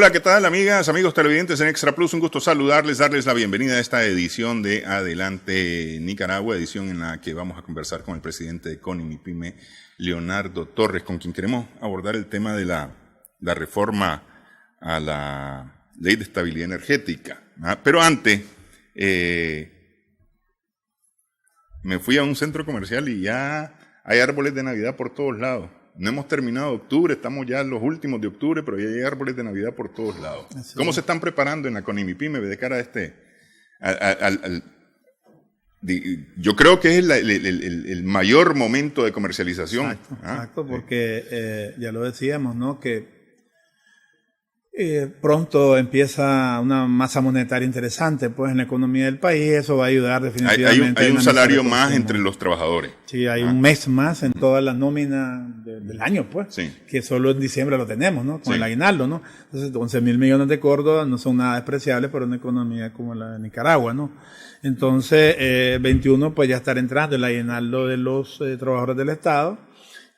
Hola, ¿qué tal, amigas, amigos televidentes en Extra Plus? Un gusto saludarles, darles la bienvenida a esta edición de Adelante Nicaragua, edición en la que vamos a conversar con el presidente de CONIMIPYME, Leonardo Torres, con quien queremos abordar el tema de la reforma a la Ley de Estabilidad Energética. Pero antes, me fui a un centro comercial y ya hay árboles de Navidad por todos lados. No hemos terminado octubre, estamos ya en los últimos de octubre, pero ya hay árboles de Navidad por todos lados. Así ¿Cómo se están preparando en la CONIMIPYME de cara a yo creo que es el mayor momento de comercialización? Exacto, porque ya lo decíamos, ¿no? Que pronto empieza una masa monetaria interesante pues en la economía del país. Eso va a ayudar definitivamente. Hay un salario más entre los trabajadores. Sí, hay un mes más en toda la nómina del año, pues, sí, que solo en diciembre lo tenemos, ¿no? Con el aguinaldo, ¿no? Entonces, 11.000 millones de córdobas no son nada despreciables para una economía como la de Nicaragua, ¿no? Entonces, 21 pues ya estará entrando el aguinaldo de los trabajadores del Estado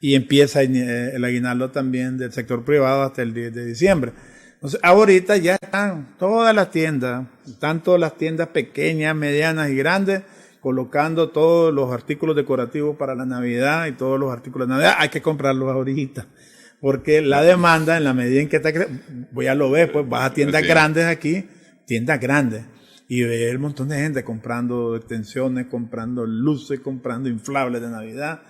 y empieza el aguinaldo también del sector privado hasta el 10 de diciembre. Entonces, ahorita ya están todas las tiendas, tanto las tiendas pequeñas, medianas y grandes, colocando todos los artículos decorativos para la Navidad y todos los artículos de Navidad. Hay que comprarlos ahorita, porque la demanda, en la medida en que está voy a lo ver, pues vas a tiendas grandes aquí, tiendas grandes, y ves un montón de gente comprando extensiones, comprando luces, comprando inflables de Navidad.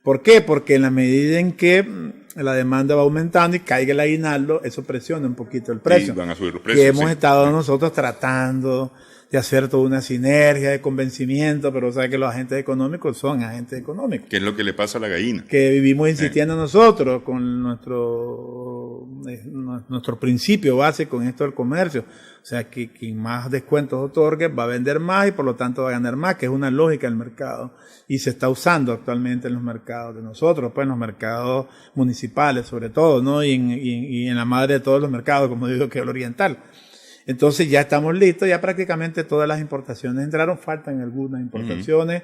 ¿Por qué? Porque en la medida en que la demanda va aumentando y caiga el aguinaldo, eso presiona un poquito el precio. Y van a subir los precios. Y hemos estado nosotros tratando de hacer toda una sinergia de convencimiento, pero sabe que los agentes económicos son agentes económicos. ¿Qué es lo que le pasa a la gallina? Que vivimos insistiendo nosotros con nuestro principio base con esto del comercio. O sea, que quien más descuentos otorgue va a vender más y por lo tanto va a ganar más, que es una lógica del mercado. Y se está usando actualmente en los mercados de nosotros, pues en los mercados municipales sobre todo, ¿no? Y en la madre de todos los mercados, como digo, que es el oriental. Entonces ya estamos listos, ya prácticamente todas las importaciones entraron, faltan algunas importaciones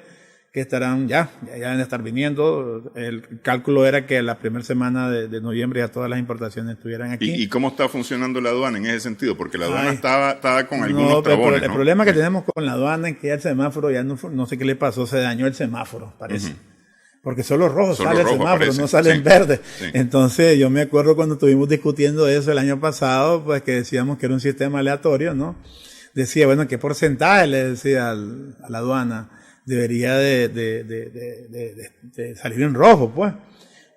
que estarán ya van a estar viniendo. El cálculo era que la primera semana de noviembre ya todas las importaciones estuvieran aquí. ¿Y cómo está funcionando la aduana en ese sentido? Porque la aduana estaba con algunos trabones, ¿no? El problema que tenemos con la aduana es que ya el semáforo, ya no sé qué le pasó, se dañó el semáforo, parece. Porque solo rojo sale el semáforo, parece. No sale en verde. Sí. Entonces yo me acuerdo cuando estuvimos discutiendo eso el año pasado, pues que decíamos que era un sistema aleatorio, ¿no? Decía, bueno, ¿qué porcentaje le decía a la aduana debería de salir en rojo, pues?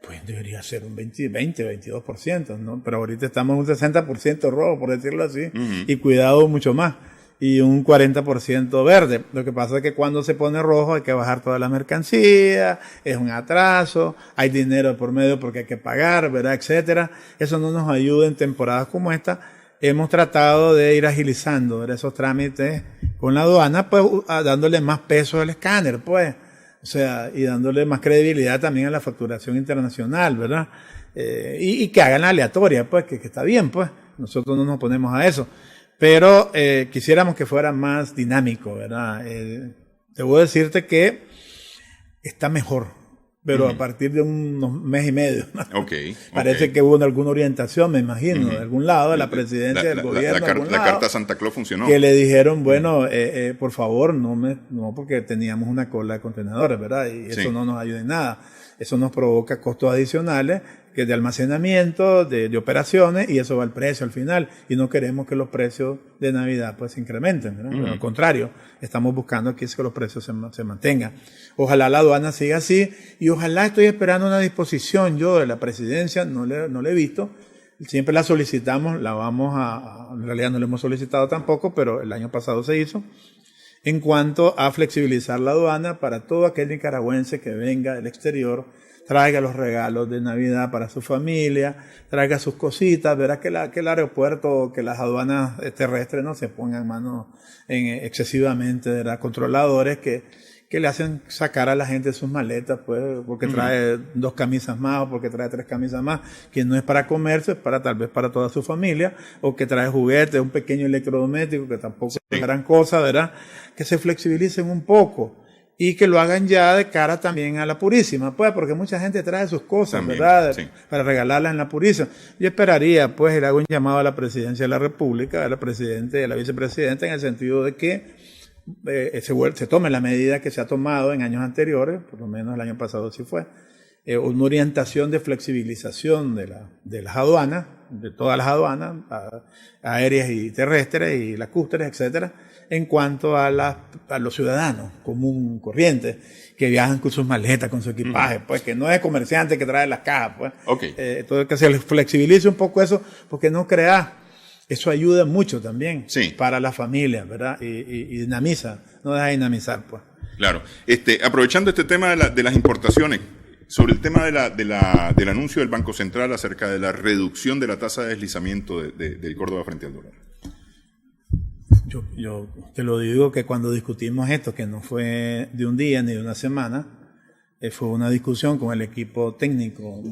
Pues debería ser un 22%, ¿no? Pero ahorita estamos en un 60% rojo, por decirlo así, y cuidado mucho más. Y un 40% verde. Lo que pasa es que cuando se pone rojo hay que bajar toda la mercancía, es un atraso, hay dinero por medio porque hay que pagar, ¿verdad? Etcétera. Eso no nos ayuda en temporadas como esta. Hemos tratado de ir agilizando, ¿verdad? Esos trámites con la aduana, pues dándole más peso al escáner, pues. O sea, y dándole más credibilidad también a la facturación internacional, ¿verdad? Y que hagan la aleatoria, pues, que está bien, pues. Nosotros no nos oponemos a eso. Pero quisiéramos que fuera más dinámico, ¿verdad? Debo decirte que está mejor, pero a partir de unos mes y medio. Parece que hubo alguna orientación, me imagino, de algún lado, de la presidencia del gobierno. La carta Santa Claus funcionó. Que le dijeron, bueno, por favor, no, porque teníamos una cola de contenedores, ¿verdad? Y eso no nos ayuda en nada. Eso nos provoca costos adicionales que de almacenamiento, de operaciones, y eso va al precio al final. Y no queremos que los precios de Navidad pues se incrementen, ¿verdad? Al contrario, estamos buscando aquí que los precios se mantengan. Ojalá la aduana siga así, y ojalá estoy esperando una disposición yo de la presidencia, no le he visto. Siempre la solicitamos, en realidad no la hemos solicitado tampoco, pero el año pasado se hizo, en cuanto a flexibilizar la aduana para todo aquel nicaragüense que venga del exterior, traiga los regalos de Navidad para su familia, traiga sus cositas, verá que el aeropuerto, que las aduanas terrestres no se pongan manos excesivamente de los controladores que le hacen sacar a la gente sus maletas, pues, porque trae 2 camisas más o porque trae 3 camisas más, que no es para comerse, es para tal vez para toda su familia, o que trae juguetes, un pequeño electrodoméstico que tampoco es gran cosa, ¿verdad? Que se flexibilicen un poco. y que lo hagan ya de cara también a la Purísima, pues, porque mucha gente trae sus cosas, también, ¿verdad? Sí. Para regalarlas en la Purísima. Yo esperaría, pues, le hago un llamado a la Presidencia de la República, a la Presidenta y a la Vicepresidenta, en el sentido de que se tome la medida que se ha tomado en años anteriores, por lo menos el año pasado sí fue, una orientación de flexibilización de las aduanas, de todas las aduanas, aéreas y terrestres y lacustres, etcétera, en cuanto a los ciudadanos común, corrientes, que viajan con sus maletas, con su equipaje, pues, que no es comerciante que trae las cajas, pues. Okay. Entonces, que se les flexibilice un poco eso, porque no creas, eso ayuda mucho también para las familias, ¿verdad? Y dinamiza, no deja dinamizar, pues. Claro. Aprovechando este tema de las importaciones, sobre el tema del anuncio del Banco Central acerca de la reducción de la tasa de deslizamiento del Córdoba frente al dólar. Yo te lo digo que cuando discutimos esto, que no fue de un día ni de una semana, fue una discusión con el equipo técnico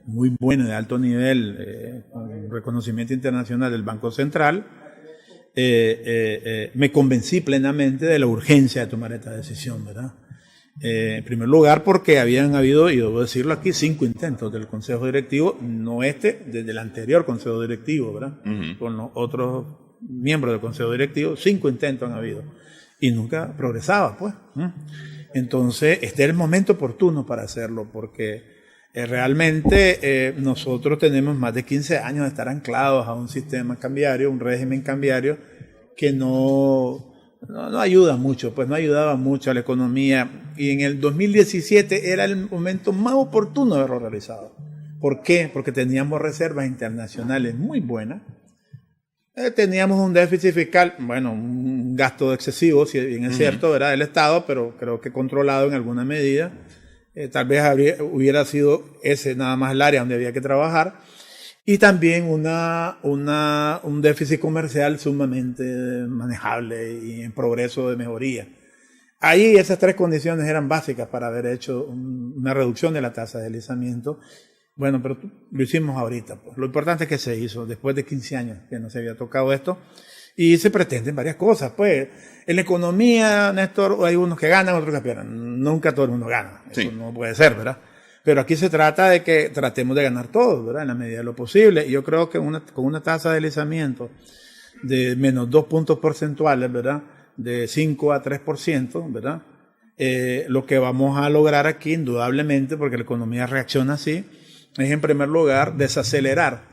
muy bueno, de alto nivel, con reconocimiento internacional del Banco Central. Me convencí plenamente de la urgencia de tomar esta decisión, ¿verdad? En primer lugar, porque habían habido, y debo decirlo aquí, 5 intentos del Consejo Directivo, no desde el anterior Consejo Directivo, ¿verdad? Uh-huh. Con los otros miembros del Consejo Directivo, 5 intentos han habido. Y nunca progresaba, pues. Entonces, este es el momento oportuno para hacerlo, porque realmente nosotros tenemos más de 15 años de estar anclados a un sistema cambiario, un régimen cambiario, que no ayuda mucho, pues no ayudaba mucho a la economía, y en el 2017 era el momento más oportuno de haberlo realizado. ¿Por qué? Porque teníamos reservas internacionales muy buenas, teníamos un déficit fiscal, bueno, un gasto excesivo, si bien es cierto, ¿verdad?, del Estado, pero creo que controlado en alguna medida. Tal vez hubiera sido ese nada más el área donde había que trabajar. Y también un déficit comercial sumamente manejable y en progreso de mejoría. Ahí esas 3 condiciones eran básicas para haber hecho una reducción de la tasa de deslizamiento. Bueno, pero lo hicimos ahorita, pues. Lo importante es que se hizo después de 15 años que no se había tocado esto. Y se pretenden varias cosas, pues. En la economía, Néstor, hay unos que ganan, otros que pierden. Nunca todo el mundo gana. Eso no puede ser, ¿verdad? Pero aquí se trata de que tratemos de ganar todos, ¿verdad?, en la medida de lo posible. Y yo creo que con una tasa de deslizamiento de menos 2 puntos porcentuales, ¿verdad?, de 5 a 3%, ¿verdad?, lo que vamos a lograr aquí, indudablemente, porque la economía reacciona así, es en primer lugar desacelerar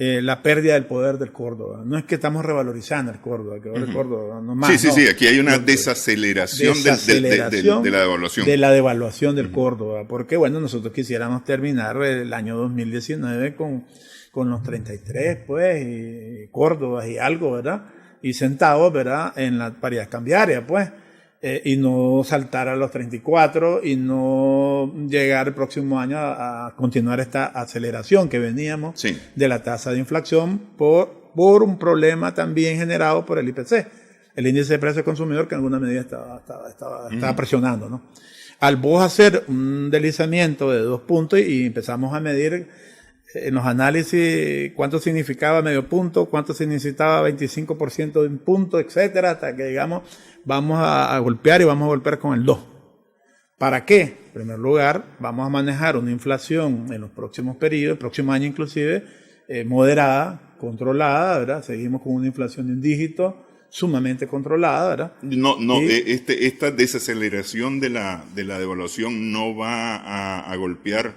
la pérdida del poder del Córdoba. No es que estamos revalorizando el Córdoba, que ahora el Córdoba no más. Sí, aquí hay una desaceleración de la devaluación. De la devaluación del Córdoba, porque bueno, nosotros quisiéramos terminar el año 2019 con los 33, pues, y Córdobas y algo, ¿verdad? Y centavos, ¿verdad?, en la paridad cambiaria, pues. Y no saltar a los 34 y no llegar el próximo año a continuar esta aceleración que veníamos de la tasa de inflación por un problema también generado por el IPC, el índice de precio del consumidor, que en alguna medida estaba presionando, ¿no? Al vos hacer un deslizamiento de 2 puntos y empezamos a medir en los análisis cuánto significaba medio punto, cuánto significaba 25% de un punto, etcétera, hasta que digamos vamos a golpear y vamos a golpear con el 2. ¿Para qué? En primer lugar, vamos a manejar una inflación en los próximos periodos, el próximo año inclusive, moderada, controlada, ¿verdad? Seguimos con una inflación de un dígito sumamente controlada, ¿verdad? Esta desaceleración de la devaluación no va a golpear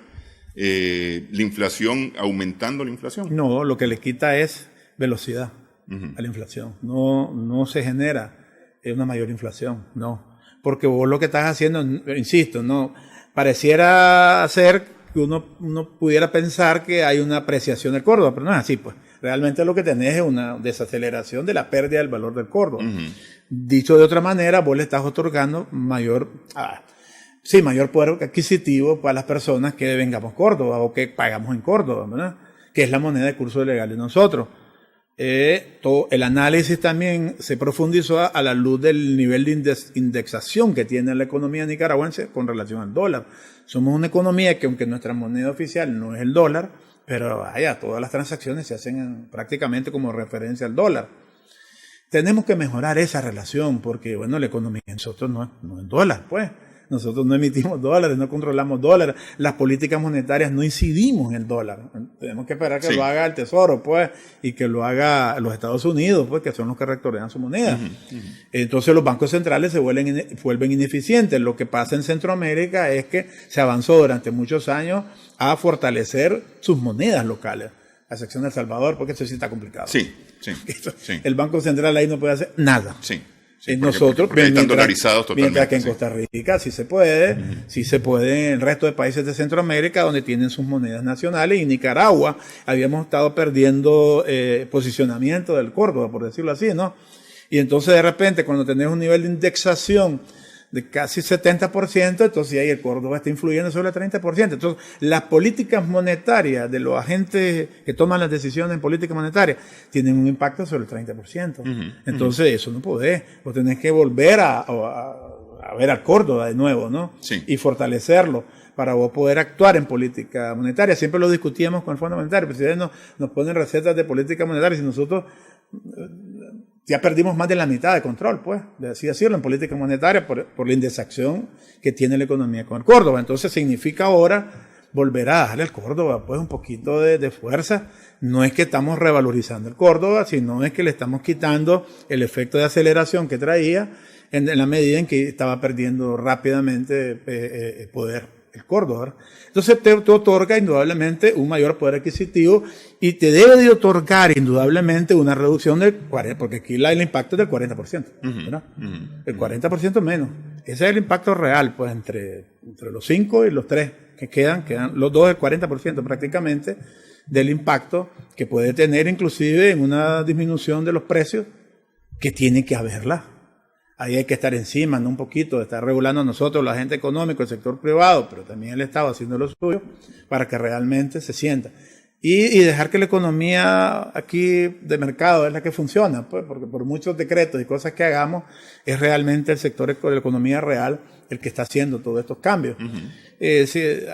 la inflación, aumentando la inflación. No, lo que le quita es velocidad a la inflación. No se genera una mayor inflación, no. Porque vos lo que estás haciendo, insisto, no pareciera ser que uno pudiera pensar que hay una apreciación del Córdoba, pero no es así, pues. Realmente lo que tenés es una desaceleración de la pérdida del valor del Córdoba. Dicho de otra manera, vos le estás otorgando mayor poder adquisitivo para las personas que vengamos a Córdoba o que pagamos en Córdoba, ¿verdad?, que es la moneda de curso legal de nosotros. El análisis también se profundizó a la luz del nivel de indexación que tiene la economía nicaragüense con relación al dólar. Somos una economía que, aunque nuestra moneda oficial no es el dólar, pero todas las transacciones se hacen prácticamente como referencia al dólar. Tenemos que mejorar esa relación porque, bueno, la economía de nosotros no es dólar, pues. Nosotros no emitimos dólares, no controlamos dólares. Las políticas monetarias no incidimos en el dólar. Tenemos que esperar que lo haga el Tesoro, pues, y que lo haga los Estados Unidos, pues, que son los que rectorean su moneda. Entonces los bancos centrales se vuelven ineficientes. Lo que pasa en Centroamérica es que se avanzó durante muchos años a fortalecer sus monedas locales, a excepción de El Salvador, porque eso sí está complicado. Sí. El Banco Central ahí no puede hacer nada. Sí, nosotros, porque están dolarizados totalmente. Mientras que en Costa Rica sí se puede, sí se puede en el resto de países de Centroamérica donde tienen sus monedas nacionales, y Nicaragua habíamos estado perdiendo posicionamiento del Córdoba, por decirlo así, ¿no? Y entonces de repente cuando tenés un nivel de indexación de casi 70%, entonces ahí el Córdoba está influyendo sobre el 30%. Entonces, las políticas monetarias de los agentes que toman las decisiones en política monetaria tienen un impacto sobre el 30%. Entonces, eso no podés. Vos tenés que volver a ver al Córdoba de nuevo, ¿no? Sí. Y fortalecerlo para vos poder actuar en política monetaria. Siempre lo discutíamos con el Fondo Monetario. El presidente nos ponen recetas de política monetaria y nosotros ya perdimos más de la mitad de control, pues, de así decirlo, en política monetaria por la indexación que tiene la economía con el Córdoba. Entonces significa ahora volver a darle al Córdoba, pues, un poquito de fuerza. No es que estamos revalorizando el Córdoba, sino es que le estamos quitando el efecto de aceleración que traía en la medida en que estaba perdiendo rápidamente poder el Córdoba. Entonces te otorga indudablemente un mayor poder adquisitivo y te debe de otorgar indudablemente una reducción del 40%, porque aquí el impacto es del 40%, ¿verdad? El 40% menos. Ese es el impacto real, pues entre los 5 y los 3 que quedan los dos del 40% prácticamente del impacto que puede tener inclusive en una disminución de los precios que tiene que haberla. Ahí hay que estar encima, ¿no? Un poquito, de estar regulando nosotros, la agente económico, el sector privado, pero también el Estado haciendo lo suyo para que realmente se sienta. Y dejar que la economía aquí de mercado es la que funciona, pues, porque por muchos decretos y cosas que hagamos, es realmente el sector de la economía real el que está haciendo todos estos cambios.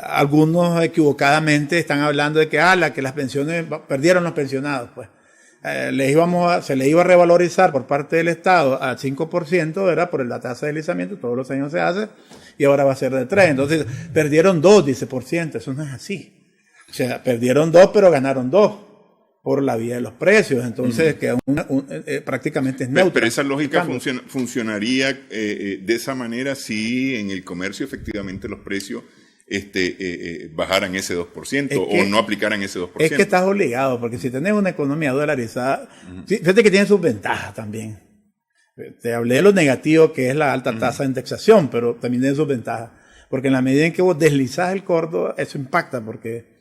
Algunos equivocadamente están hablando de que las pensiones, perdieron los pensionados, pues. Se le iba a revalorizar por parte del Estado al 5%, era por la tasa de deslizamiento, todos los años se hace, y ahora va a ser de 3%. Entonces, perdieron 2%, dice, eso no es así. O sea, perdieron 2%, pero ganaron 2% por la vía de los precios. Entonces, queda prácticamente es neutra. Pero esa lógica funcionaría de esa manera si en el comercio efectivamente los precios bajaran ese 2% o no aplicaran ese 2%. Es que estás obligado, porque si tenés una economía dolarizada, fíjate que tiene sus ventajas también. Te hablé de lo negativo que es la alta tasa de indexación, pero también tiene sus ventajas. Porque en la medida en que vos deslizás el Córdoba, eso impacta, porque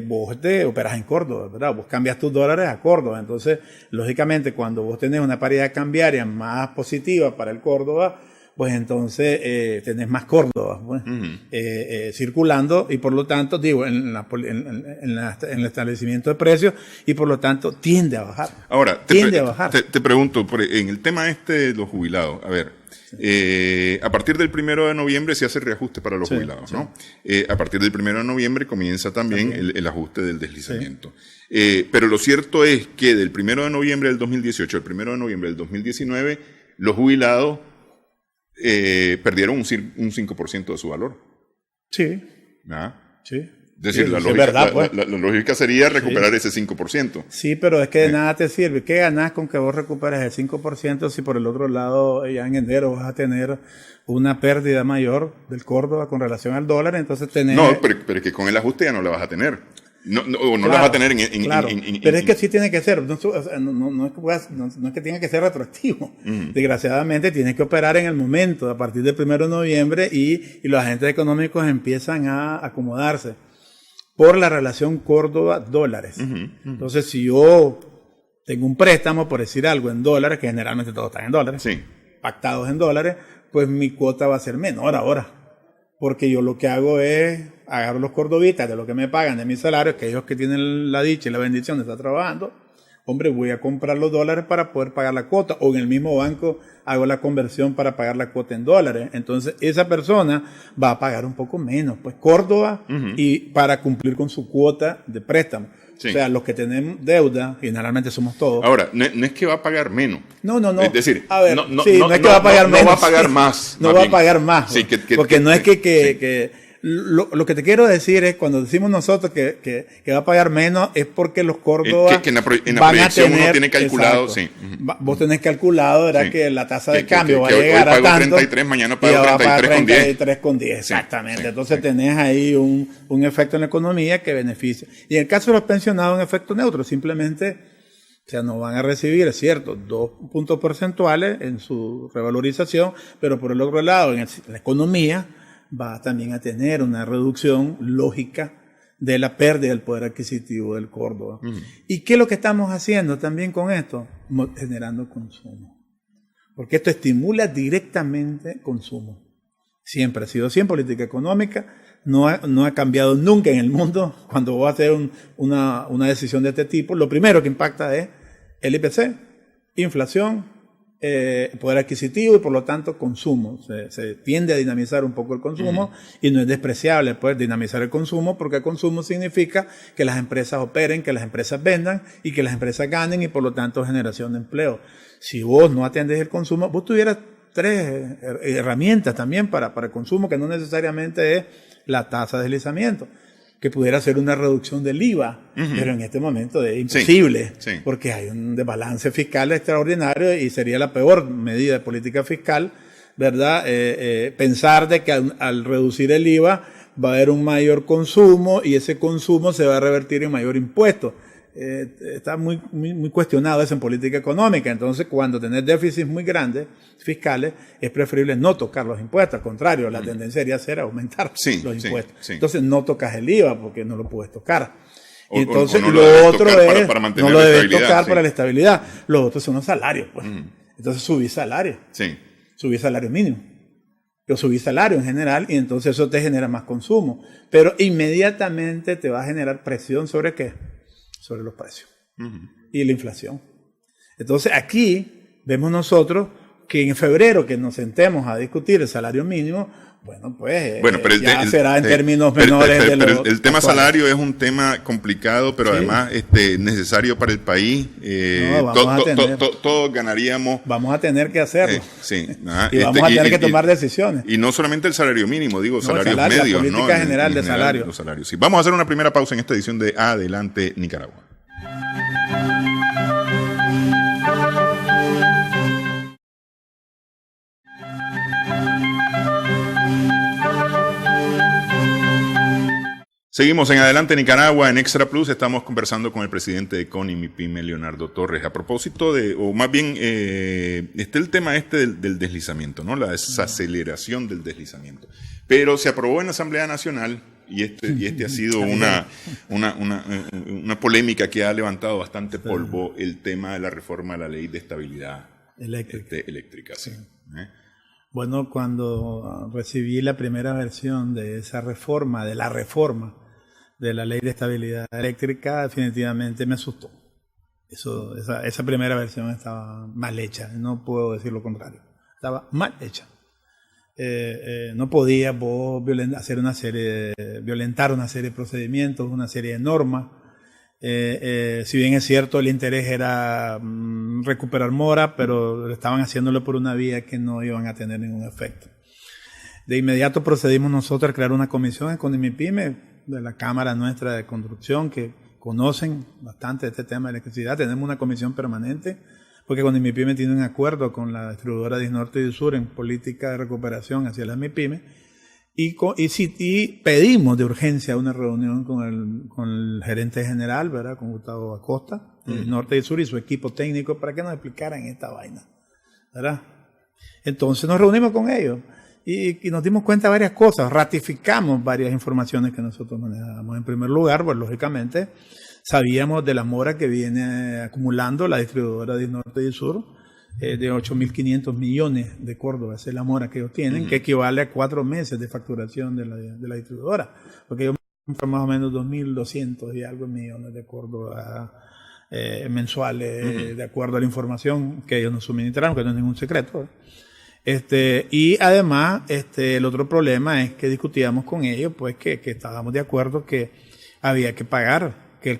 vos te operás en Córdoba, ¿verdad? Vos cambias tus dólares a Córdoba. Entonces, lógicamente, cuando vos tenés una paridad cambiaria más positiva para el Córdoba, pues entonces tenés más Córdoba, pues, circulando, y por lo tanto, digo, en el establecimiento de precios, y por lo tanto tiende a bajar. Ahora, te pregunto, en el tema de los jubilados, a ver, a partir del 1 de noviembre se hace el reajuste para los jubilados, ¿no? A partir del 1 de noviembre comienza también el ajuste del deslizamiento. Pero lo cierto es que del 1 de noviembre del 2018 al 1 de noviembre del 2019, los jubilados perdieron un 5% de su valor. Sí. ¿Ah? Sí. Es decir, la lógica sería recuperar ese 5%. Sí, pero es que de nada te sirve. ¿Qué ganás con que vos recuperes el 5% si por el otro lado ya en enero vas a tener una pérdida mayor del Córdoba con relación al dólar? Entonces tenés... No, pero es que con el ajuste ya no la vas a tener. No la vas a tener pero es que sí tiene que ser, no es que tenga que ser retroactivo. Desgraciadamente tienes que operar en el momento, a partir del 1 de noviembre, y los agentes económicos empiezan a acomodarse por la relación Córdoba-dólares. Entonces, si yo tengo un préstamo, por decir algo, en dólares, que generalmente todos están en dólares, pactados en dólares, pues mi cuota va a ser menor ahora. Porque yo lo que hago es agarro los cordobitas de lo que me pagan de mis salarios, que ellos que tienen la dicha y la bendición de estar trabajando, hombre, voy a comprar los dólares para poder pagar la cuota, o en el mismo banco hago la conversión para pagar la cuota en dólares. Entonces esa persona va a pagar un poco menos, pues Córdoba, y para cumplir con su cuota de préstamo. Sí. O sea, los que tenemos deuda, generalmente somos todos. Ahora, no es que va a pagar menos. No. Es decir, a ver, no es que va a pagar menos. No va a pagar más. No va a pagar más. Sí, porque no es que lo que te quiero decir es, cuando decimos nosotros que va a pagar menos, es porque los Córdoba que en la proyección uno tiene calculado, exacto, vos tenés calculado, ¿verdad? Que la tasa de cambio va a llegar hoy a tanto. 33, mañana pago 33,10. Exactamente. Entonces tenés ahí un efecto en la economía que beneficia. Y en el caso de los pensionados, un efecto neutro, simplemente, o sea, no van a recibir, es cierto, 2 puntos porcentuales en su revalorización, pero por el otro lado, en la economía, va también a tener una reducción lógica de la pérdida del poder adquisitivo del Córdoba. ¿Y qué es lo que estamos haciendo también con esto? Generando consumo. Porque esto estimula directamente consumo. Siempre ha sido así en política económica, no ha cambiado nunca en el mundo. Cuando vos haces una decisión de este tipo, lo primero que impacta es el IPC, inflación, poder adquisitivo y por lo tanto consumo. Se tiende a dinamizar un poco el consumo y no es despreciable poder dinamizar el consumo, porque el consumo significa que las empresas operen, que las empresas vendan y que las empresas ganen y por lo tanto generación de empleo. Si vos no atiendes el consumo, vos tuvieras 3 herramientas también para el consumo, que no necesariamente es la tasa de deslizamiento, que pudiera ser una reducción del IVA, pero en este momento es imposible, porque hay un desbalance fiscal extraordinario y sería la peor medida de política fiscal, ¿verdad? Pensar de que al reducir el IVA va a haber un mayor consumo y ese consumo se va a revertir en mayor impuesto. Está muy cuestionado eso en política económica. Entonces, cuando tenés déficits muy grandes fiscales, es preferible no tocar los impuestos. Al contrario, la tendencia debería ser aumentar los impuestos. Entonces, no tocas el IVA porque no lo puedes tocar. Entonces, no lo otro es, para no lo debes tocar para la estabilidad. Los otros son los salarios. Pues. Entonces, subís salario. Subís salario mínimo. Yo subí salario en general y entonces eso te genera más consumo. Pero inmediatamente te va a generar presión ¿sobre qué? Sobre los precios y la inflación. Entonces aquí vemos nosotros que en febrero que nos sentemos a discutir el salario mínimo, pero ya será en términos menores de lo pero el tema salario es un tema complicado, pero además necesario para el país. Todos ganaríamos. Vamos a tener que hacerlo. Y vamos a tener que tomar decisiones. Y no solamente el salario mínimo, salarios medios. La política general de salario. Los salarios. Sí. Vamos a hacer una primera pausa en esta edición de Adelante Nicaragua. Seguimos en Adelante Nicaragua, en Extra Plus. Estamos conversando con el presidente de CONI-MIPYME, Leonardo Torres, a propósito o más bien, está el tema del deslizamiento, ¿no? La desaceleración del deslizamiento. Pero se aprobó en la Asamblea Nacional, y este ha sido una polémica que ha levantado bastante polvo, el tema de la reforma de la Ley de Estabilidad Eléctrica. Sí. Bueno, cuando recibí la primera versión de esa reforma, de la Ley de Estabilidad Eléctrica, definitivamente me asustó. Esa primera versión estaba mal hecha, no puedo decir lo contrario. Estaba mal hecha. No podía vos violentar una serie de procedimientos, una serie de normas. Si bien es cierto, el interés era recuperar mora, pero estaban haciéndolo por una vía que no iban a tener ningún efecto. De inmediato procedimos nosotros a crear una comisión en CONI-MIPYME, de la Cámara nuestra de Construcción, que conocen bastante de este tema de electricidad. Tenemos una comisión permanente, porque CONI-MIPYME tiene un acuerdo con la distribuidora Disnorte y Disur en política de recuperación hacia las MIPYME, y pedimos de urgencia una reunión con el gerente general, ¿verdad? Con Gustavo Acosta, de Disnorte y Disur, y su equipo técnico, para que nos explicaran esta vaina, ¿verdad? Entonces nos reunimos con ellos. Y nos dimos cuenta de varias cosas, ratificamos varias informaciones que nosotros manejábamos. En primer lugar, pues lógicamente, sabíamos de la mora que viene acumulando la distribuidora de Norte y Sur, de 8.500 millones de Córdoba, esa es la mora que ellos tienen, que equivale a 4 meses de facturación de la distribuidora, porque ellos compran más o menos 2.200 y algo millones de Córdoba mensuales, de acuerdo a la información que ellos nos suministraron, que no es ningún secreto. Y además, el otro problema es que discutíamos con ellos, pues que estábamos de acuerdo que había que pagar, que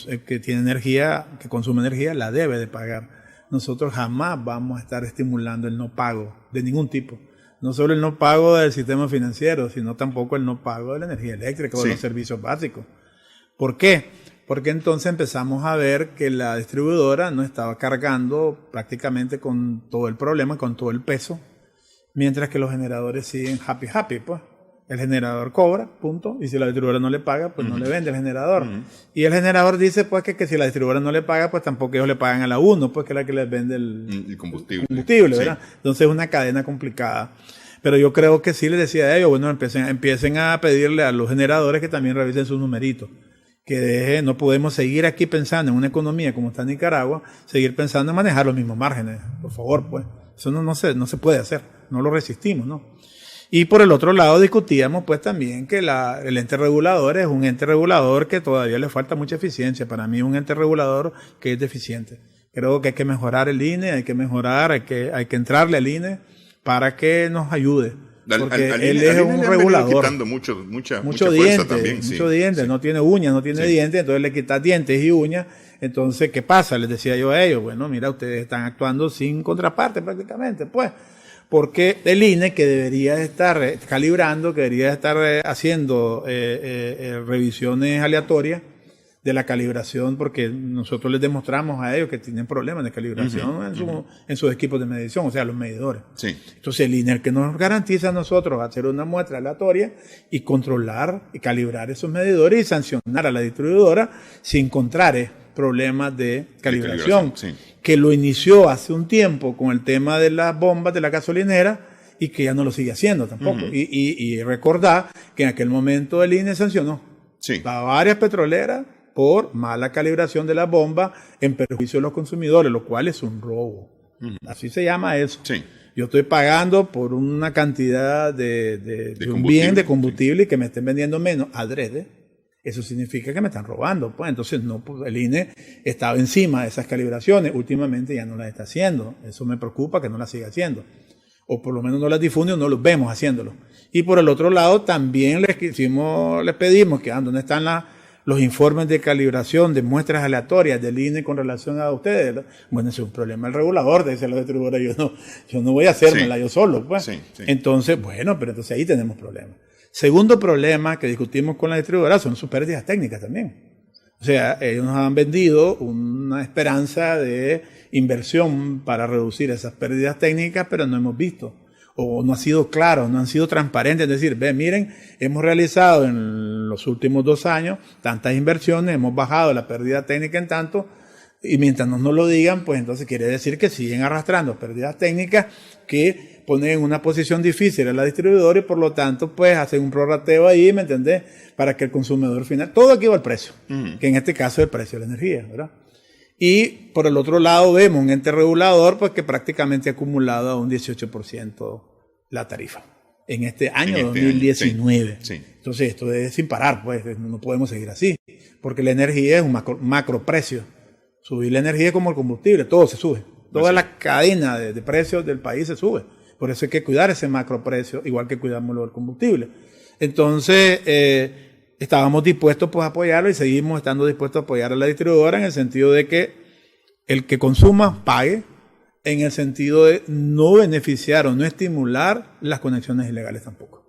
el que tiene energía, que consume energía, la debe de pagar. Nosotros jamás vamos a estar estimulando el no pago de ningún tipo. No solo el no pago del sistema financiero, sino tampoco el no pago de la energía eléctrica o de los servicios básicos. ¿Por qué? Porque entonces empezamos a ver que la distribuidora no estaba cargando prácticamente con todo el problema, con todo el peso, mientras que los generadores siguen happy, pues. El generador cobra, punto, y si la distribuidora no le paga, pues no le vende el generador. Y el generador dice, pues, que si la distribuidora no le paga, pues tampoco ellos le pagan a la UNO, pues, que es la que les vende el combustible, ¿verdad? Entonces es una cadena complicada. Pero yo creo que sí les decía a ellos, bueno, empiecen a pedirle a los generadores que también revisen sus numeritos. No podemos seguir aquí pensando en una economía como está Nicaragua, seguir pensando en manejar los mismos márgenes, por favor, pues. Eso no se puede hacer, no lo resistimos, ¿no? Y por el otro lado discutíamos pues también que el ente regulador es un ente regulador que todavía le falta mucha eficiencia. Para mí es un ente regulador que es deficiente. Creo que hay que mejorar el INE, hay que entrarle al INE para que nos ayude. Porque él es un regulador. Quitando mucho diente, fuerza también. Mucho diente, no tiene uñas, no tiene dientes, entonces le quitas dientes y uñas. Entonces, ¿qué pasa? Les decía yo a ellos, bueno, mira, ustedes están actuando sin contraparte prácticamente, pues. Porque el INE, que debería estar calibrando, que debería estar haciendo revisiones aleatorias de la calibración, porque nosotros les demostramos a ellos que tienen problemas de calibración en sus equipos de medición, o sea, los medidores. Sí. Entonces el INE es el que nos garantiza a nosotros hacer una muestra aleatoria y controlar y calibrar esos medidores y sancionar a la distribuidora si encontrar problemas de calibración, que lo inició hace un tiempo con el tema de las bombas de la gasolinera y que ya no lo sigue haciendo tampoco. Y recordar que en aquel momento el INE sancionó a varias petroleras por mala calibración de las bombas en perjuicio de los consumidores, lo cual es un robo. Así se llama eso. Yo estoy pagando por una cantidad de un bien de combustible y que me estén vendiendo menos adrede. Eso significa que me están robando. Pues entonces el INE estaba encima de esas calibraciones. Últimamente ya no las está haciendo. Eso me preocupa que no las siga haciendo. O por lo menos no las difunde o no los vemos haciéndolo. Y por el otro lado también les pedimos que ¿dónde están los informes de calibración de muestras aleatorias del INE con relación a ustedes? Bueno, ese es un problema del regulador, dice la distribuidora. Yo no voy a hacérmela yo solo. Pues. Entonces, bueno, pero entonces ahí tenemos problemas. Segundo problema que discutimos con la distribuidora son sus pérdidas técnicas también. O sea, ellos nos han vendido una esperanza de inversión para reducir esas pérdidas técnicas, pero no hemos visto. O no ha sido claro, no han sido transparentes. Es decir, miren, hemos realizado en los últimos 2 años tantas inversiones, hemos bajado la pérdida técnica en tanto, y mientras no nos lo digan, pues entonces quiere decir que siguen arrastrando pérdidas técnicas que ponen en una posición difícil a la distribuidora y por lo tanto pues hacen un prorrateo ahí, ¿me entendés? Para que el consumidor final, todo aquí va al precio, que en este caso es el precio de la energía, ¿verdad? Y por el otro lado vemos un ente regulador pues que prácticamente ha acumulado a un 18% la tarifa en este año 2019. Entonces esto es sin parar, pues no podemos seguir así, porque la energía es un macro precio. Subir la energía es como el combustible, todo se sube. Toda la cadena de precios del país se sube. Por eso hay que cuidar ese macro precio, igual que cuidamos lo del combustible. Entonces, estábamos dispuestos pues, a apoyarlo y seguimos estando dispuestos a apoyar a la distribuidora en el sentido de que el que consuma pague, en el sentido de no beneficiar o no estimular las conexiones ilegales tampoco.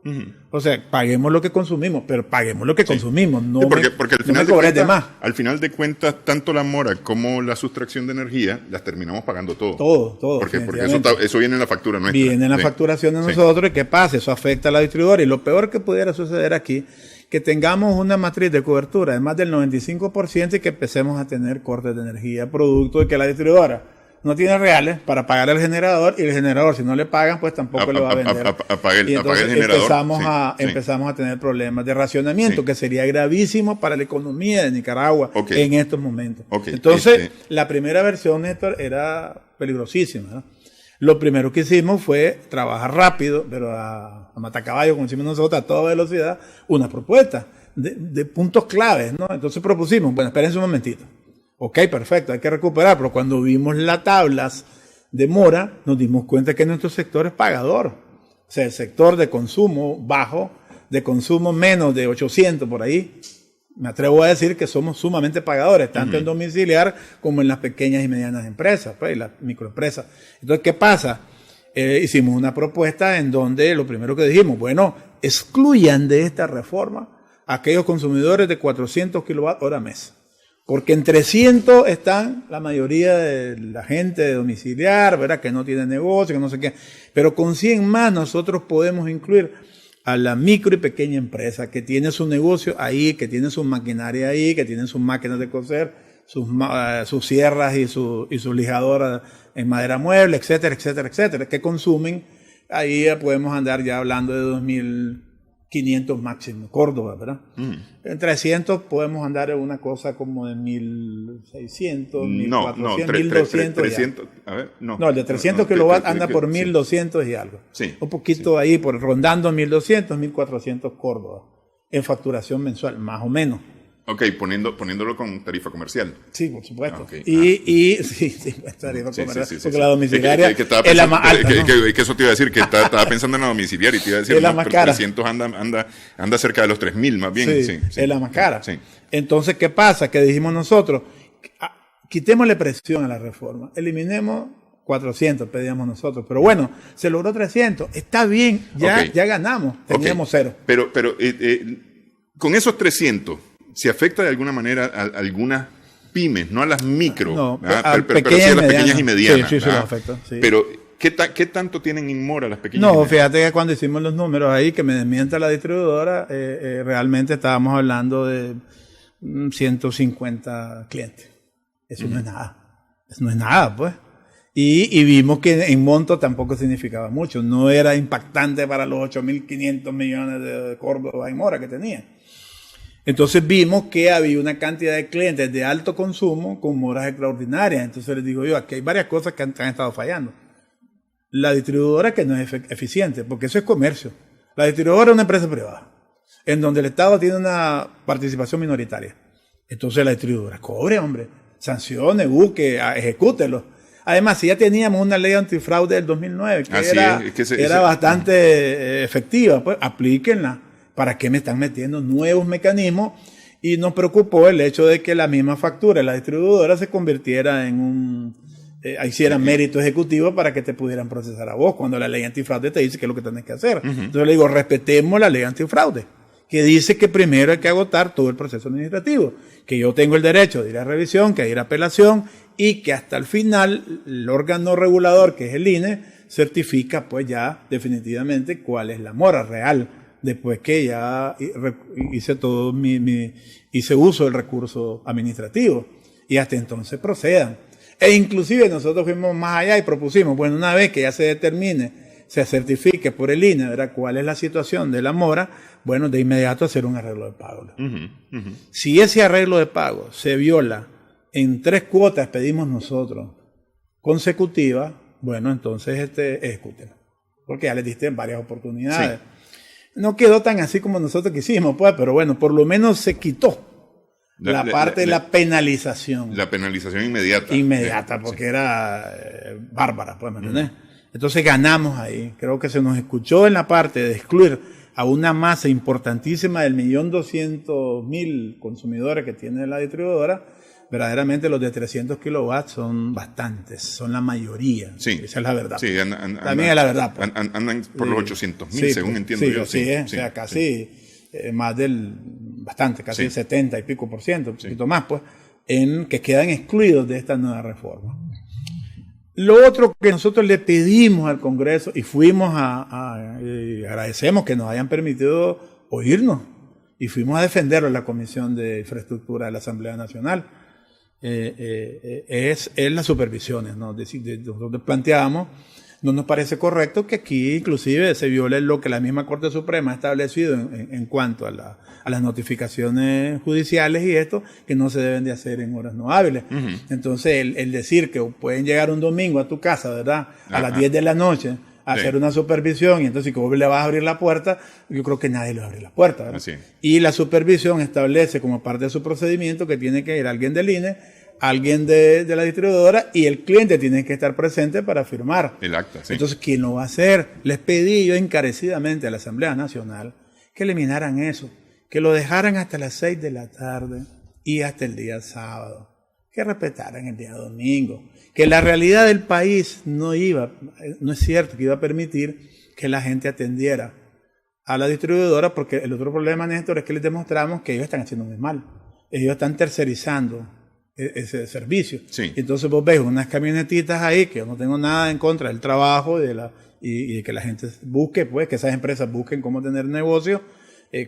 O sea, paguemos lo que consumimos, pero paguemos lo que consumimos, no porque al final no me cobres de más. Al final de cuentas, tanto la mora como la sustracción de energía, las terminamos pagando todo. Todo. Porque eso viene en la factura nuestra. Viene en la facturación de nosotros, ¿y qué pasa? Eso afecta a la distribuidora. Y lo peor que pudiera suceder aquí, que tengamos una matriz de cobertura de más del 95% y que empecemos a tener cortes de energía, producto de que la distribuidora no tiene reales para pagar al generador y el generador, si no le pagan, pues tampoco le va a vender. Y entonces empezamos a tener problemas de racionamiento, que sería gravísimo para la economía de Nicaragua en estos momentos. Entonces, la primera versión, Néstor, era peligrosísima, ¿no? Lo primero que hicimos fue trabajar rápido, pero a matacaballo, como decimos nosotros, a toda velocidad, una propuesta de puntos claves, ¿no? Entonces propusimos, bueno, espérense un momentito. Ok, perfecto, hay que recuperar, pero cuando vimos las tablas de mora, nos dimos cuenta que nuestro sector es pagador. O sea, el sector de consumo bajo, de consumo menos de 800 por ahí, me atrevo a decir que somos sumamente pagadores, tanto en domiciliar como en las pequeñas y medianas empresas, pues, y las microempresas. Entonces, ¿qué pasa? Hicimos una propuesta en donde lo primero que dijimos, bueno, excluyan de esta reforma a aquellos consumidores de 400 kWh mes. Porque en 300 están la mayoría de la gente de domiciliar, ¿verdad? Que no tiene negocio, que no sé qué. Pero con 100 más nosotros podemos incluir a la micro y pequeña empresa que tiene su negocio ahí, que tiene su maquinaria ahí, que tiene sus máquinas de coser, sus sierras y sus lijadoras en madera mueble, etcétera, etcétera, etcétera, que consumen. Ahí podemos andar ya hablando de 2.500 máximo, Córdoba, ¿verdad? En 300 podemos andar en una cosa como de 1.600, 1.400, 1.200. 300, a ver, no, el de 300 kilowatts anda por 1.200 y algo. Sí, un poquito ahí, rondando 1.200, 1.400 Córdoba, en facturación mensual, más o menos. Ok, poniéndolo con tarifa comercial. Sí, por supuesto. Okay. Sí, tarifa comercial. Porque la domiciliaria que es la más alta. Que eso te iba a decir, que estaba pensando en la domiciliaria y te iba a decir, es la más cara. 300 anda cerca de los 3.000 más bien. Sí, es la más cara. Sí. Entonces, ¿qué pasa? Que dijimos nosotros, quitémosle presión a la reforma, eliminemos 400, pedíamos nosotros. Pero bueno, se logró 300. Está bien, ya ganamos. Teníamos cero. Pero con esos 300... ¿se afecta de alguna manera a algunas pymes, no a las micro, pero sí a las pequeñas y medianas? Sí, lo afecta. Sí. Pero, ¿qué tanto tienen en mora las pequeñas y medianas? Fíjate que cuando hicimos los números ahí, que me desmienta la distribuidora, realmente estábamos hablando de 150 clientes. Eso no es nada. Eso no es nada, pues. Y vimos que en monto tampoco significaba mucho. No era impactante para los 8.500 millones de Córdoba y mora que tenía. Entonces vimos que había una cantidad de clientes de alto consumo con moras extraordinarias. Entonces les digo yo, aquí hay varias cosas que han estado fallando. La distribuidora que no es eficiente, porque eso es comercio. La distribuidora es una empresa privada, en donde el Estado tiene una participación minoritaria. Entonces la distribuidora cobre, hombre, sancione, busque, ejecútelo. Además, si ya teníamos una ley antifraude del 2009, que era bastante efectiva, pues aplíquenla. ¿Para qué me están metiendo nuevos mecanismos? Y nos preocupó el hecho de que la misma factura de la distribuidora se convirtiera en hiciera mérito ejecutivo para que te pudieran procesar a vos, cuando la ley antifraude te dice qué es lo que tenés que hacer. Entonces le digo, respetemos la ley antifraude, que dice que primero hay que agotar todo el proceso administrativo, que yo tengo el derecho de ir a revisión, que de ir a apelación, y que hasta el final el órgano regulador, que es el INE, certifica pues ya definitivamente cuál es la mora real, después que ya hice uso del recurso administrativo, y hasta entonces procedan. E inclusive nosotros fuimos más allá y propusimos, bueno, una vez que ya se determine, se certifique por el INE, ¿verdad?, cuál es la situación de la mora, bueno, de inmediato hacer un arreglo de pago. Si ese arreglo de pago se viola en 3 cuotas, pedimos nosotros, consecutivas, bueno, entonces ejecútenlo, porque ya les diste varias oportunidades. Sí. No quedó tan así como nosotros quisimos, pues, pero bueno, por lo menos se quitó la parte de la penalización. La penalización inmediata. Inmediata, porque era bárbara, pues, ¿me entendés? Entonces ganamos ahí. Creo que se nos escuchó en la parte de excluir a una masa importantísima del 1.200.000 consumidores que tiene la distribuidora. Verdaderamente los de 300 kilowatts son bastantes, son la mayoría. Sí. Esa es la verdad. Sí, también es la verdad. Pues. Andan por los 800.000, según entiendo yo. Sí, o sea, casi más casi el 70 y pico por ciento, un poquito más, pues, que quedan excluidos de esta nueva reforma. Lo otro que nosotros le pedimos al Congreso, y fuimos y agradecemos que nos hayan permitido oírnos, y fuimos a defenderlo en la Comisión de Infraestructura de la Asamblea Nacional, es las supervisiones, ¿no? Nosotros planteamos, no nos parece correcto que aquí inclusive se viole lo que la misma Corte Suprema ha establecido en cuanto a las notificaciones judiciales y esto, que no se deben de hacer en horas no hábiles. Entonces, el decir que pueden llegar un domingo a tu casa, ¿verdad?, a las 10 de la noche, a hacer una supervisión, y entonces si vos le vas a abrir la puerta, yo creo que nadie le va a abrir la puerta, ¿verdad? Y la supervisión establece como parte de su procedimiento que tiene que ir alguien del INE, alguien de la distribuidora, y el cliente tiene que estar presente para firmar el acta. Entonces, ¿quién lo va a hacer? Les pedí yo encarecidamente a la Asamblea Nacional que eliminaran eso, que lo dejaran hasta las 6 de la tarde y hasta el día sábado, que respetaran el día domingo, que la realidad del país no es cierto que iba a permitir que la gente atendiera a la distribuidora, porque el otro problema, Néstor, es que les demostramos que ellos están haciendo muy mal. Ellos están tercerizando ese servicio. Sí. Entonces vos ves unas camionetitas ahí, que yo no tengo nada en contra del trabajo y de que la gente busque, pues, que esas empresas busquen cómo tener negocio,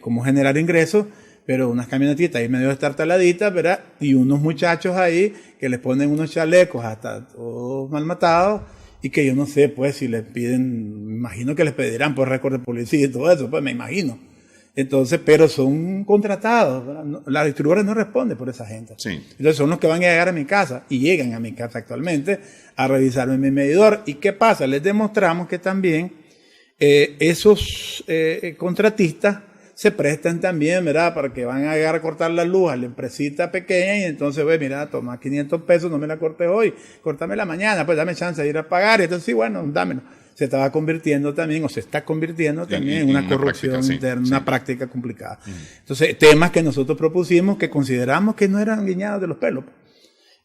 cómo generar ingresos, pero unas camionetitas ahí medio estartaladitas, ¿verdad? Y unos muchachos ahí que les ponen unos chalecos hasta todos mal matados, y que yo no sé, pues, si les piden, me imagino que les pedirán por récord de policía y todo eso, pues me imagino. Entonces, pero son contratados, ¿verdad? La distribuidora no responde por esa gente. Sí. Entonces son los que van a llegar a mi casa, y llegan a mi casa actualmente a revisarme mi medidor. ¿Y qué pasa? Les demostramos que también esos contratistas se prestan también, ¿verdad? Para que van a llegar a cortar la luz a la empresita pequeña, y entonces, ve, mira, toma 500 pesos, no me la cortes hoy, córtamela mañana, pues dame chance de ir a pagar. Y entonces, sí, bueno, dámelo. Se estaba convirtiendo también, o se está convirtiendo también en una corrupción práctica, interna, sí. una práctica complicada. Entonces, temas que nosotros propusimos que consideramos que no eran guiñados de los pelos.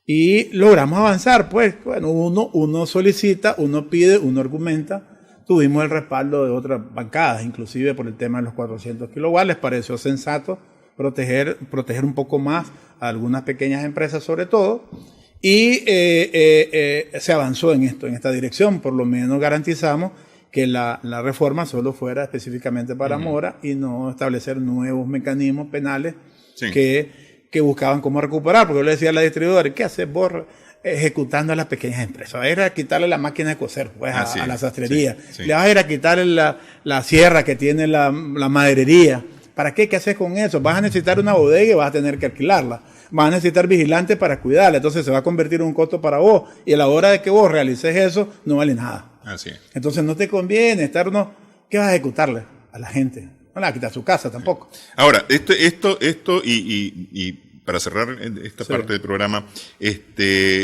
Y logramos avanzar, pues, bueno, uno solicita, uno pide, uno argumenta. Tuvimos el respaldo de otras bancadas, inclusive por el tema de los 400 kilowatts. Les pareció sensato proteger un poco más a algunas pequeñas empresas sobre todo. Y se avanzó en esta dirección. Por lo menos garantizamos que la reforma solo fuera específicamente para Mora y no establecer nuevos mecanismos penales que buscaban cómo recuperar. Porque yo le decía a la distribuidora, ¿qué haces vos ejecutando a las pequeñas empresas? Vas a ir a quitarle la máquina de coser, pues, a la sastrería. Sí. Le vas a ir a quitarle la sierra que tiene la maderería. ¿Para qué? ¿Qué haces con eso? Vas a necesitar una bodega y vas a tener que alquilarla. Vas a necesitar vigilantes para cuidarla. Entonces se va a convertir en un costo para vos. Y a la hora de que vos realices eso, no vale nada. Así es. Entonces no te conviene ¿qué vas a ejecutarle a la gente? No le vas a quitar su casa tampoco. Ahora, esto y para cerrar esta parte del programa,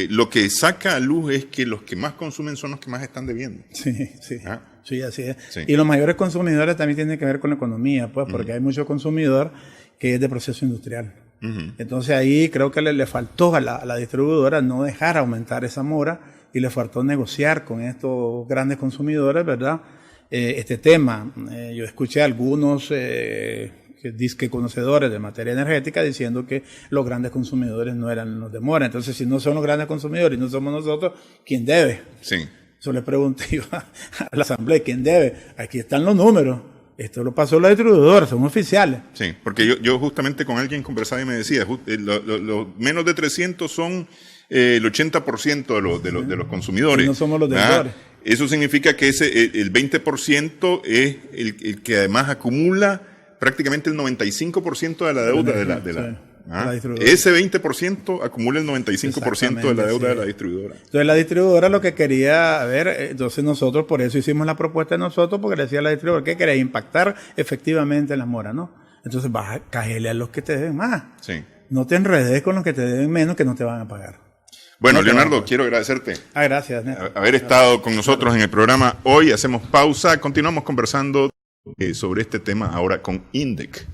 lo que saca a luz es que los que más consumen son los que más están debiendo. Sí, sí. ¿Ah? Sí, así es. Sí. Y los mayores consumidores también tienen que ver con la economía, pues, porque hay mucho consumidor que es de proceso industrial. Entonces ahí creo que le faltó a la distribuidora no dejar aumentar esa mora, y le faltó negociar con estos grandes consumidores, ¿verdad? Este tema. Yo escuché a algunos disque conocedores de materia energética diciendo que los grandes consumidores no eran los de Mora. Entonces, si no son los grandes consumidores y no somos nosotros, ¿quién debe? Sí. Eso le pregunté yo a la asamblea, ¿quién debe? Aquí están los números. Esto lo pasó la distribuidora, son oficiales. Sí, porque yo justamente con alguien conversaba y me decía, los menos de 300 son el 80% de los consumidores. Y no somos los deudores. Eso significa que el 20% es el que además acumula prácticamente el 95% de la deuda de la distribuidora. Ese 20% acumula el 95% de la deuda de la distribuidora. Entonces la distribuidora lo que quería ver, entonces nosotros por eso hicimos la propuesta de nosotros, porque le decía a la distribuidora que quería impactar efectivamente en las moras, ¿no? Entonces vas a caerle a los que te deben más. Sí. No te enredes con los que te deben menos, que no te van a pagar. Bueno, Leonardo, quiero agradecerte. Gracias. Haber estado con nosotros en el programa hoy. Hacemos pausa, continuamos conversando sobre este tema ahora con INDEC.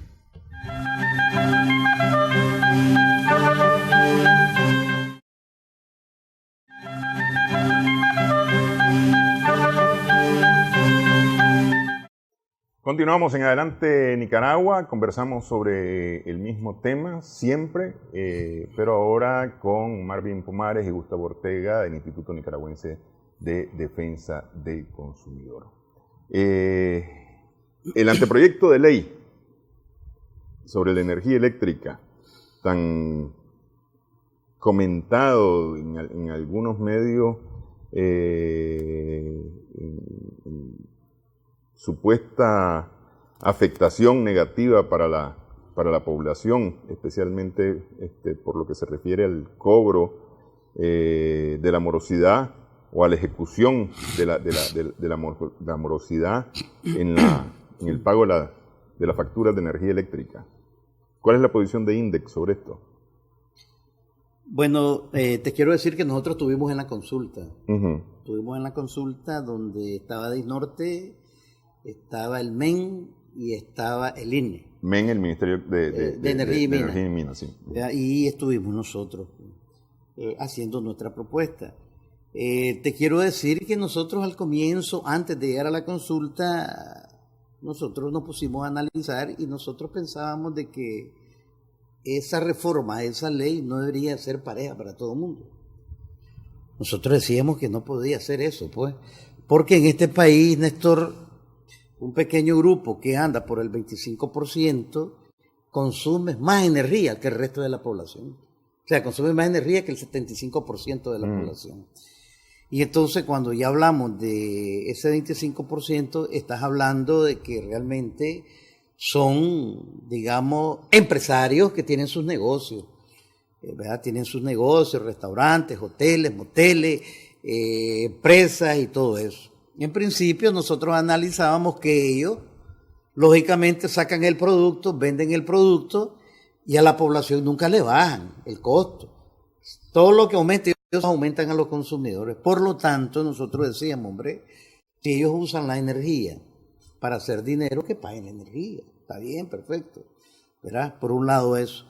Continuamos en Adelante Nicaragua, conversamos sobre el mismo tema siempre, pero ahora con Marvin Pomares y Gustavo Ortega del Instituto Nicaragüense de Defensa del Consumidor. El anteproyecto de ley sobre la energía eléctrica, tan comentado en algunos medios, supuesta afectación negativa para la población, especialmente por lo que se refiere al cobro de la morosidad o a la ejecución de la morosidad en el pago de las facturas de energía eléctrica. ¿Cuál es la posición de INDEC sobre esto? Bueno, te quiero decir que nosotros estuvimos en la consulta. Uh-huh. Estuvimos en la consulta donde estaba DISNorte, estaba el MEN y estaba el INE. MEN, el Ministerio de Energía y Energía y Minas, sí. Y estuvimos nosotros haciendo nuestra propuesta. Te quiero decir que nosotros al comienzo, antes de llegar a la consulta, nosotros nos pusimos a analizar y nosotros pensábamos de que esa reforma, esa ley no debería ser pareja para todo el mundo. Nosotros decíamos que no podía ser eso, pues, porque en este país, Néstor, un pequeño grupo que anda por el 25% consume más energía que el resto de la población. O sea, consume más energía que el 75% de la población. Y entonces cuando ya hablamos de ese 25%, estás hablando de que realmente son, digamos, empresarios que tienen sus negocios, ¿verdad? Tienen sus negocios, restaurantes, hoteles, moteles, empresas y todo eso. En principio nosotros analizábamos que ellos, lógicamente, sacan el producto, venden el producto y a la población nunca le bajan el costo. Todo lo que aumenta, ellos aumentan a los consumidores. Por lo tanto, nosotros decíamos, hombre, si ellos usan la energía para hacer dinero, que paguen la energía. Está bien, perfecto, ¿verdad? Por un lado eso.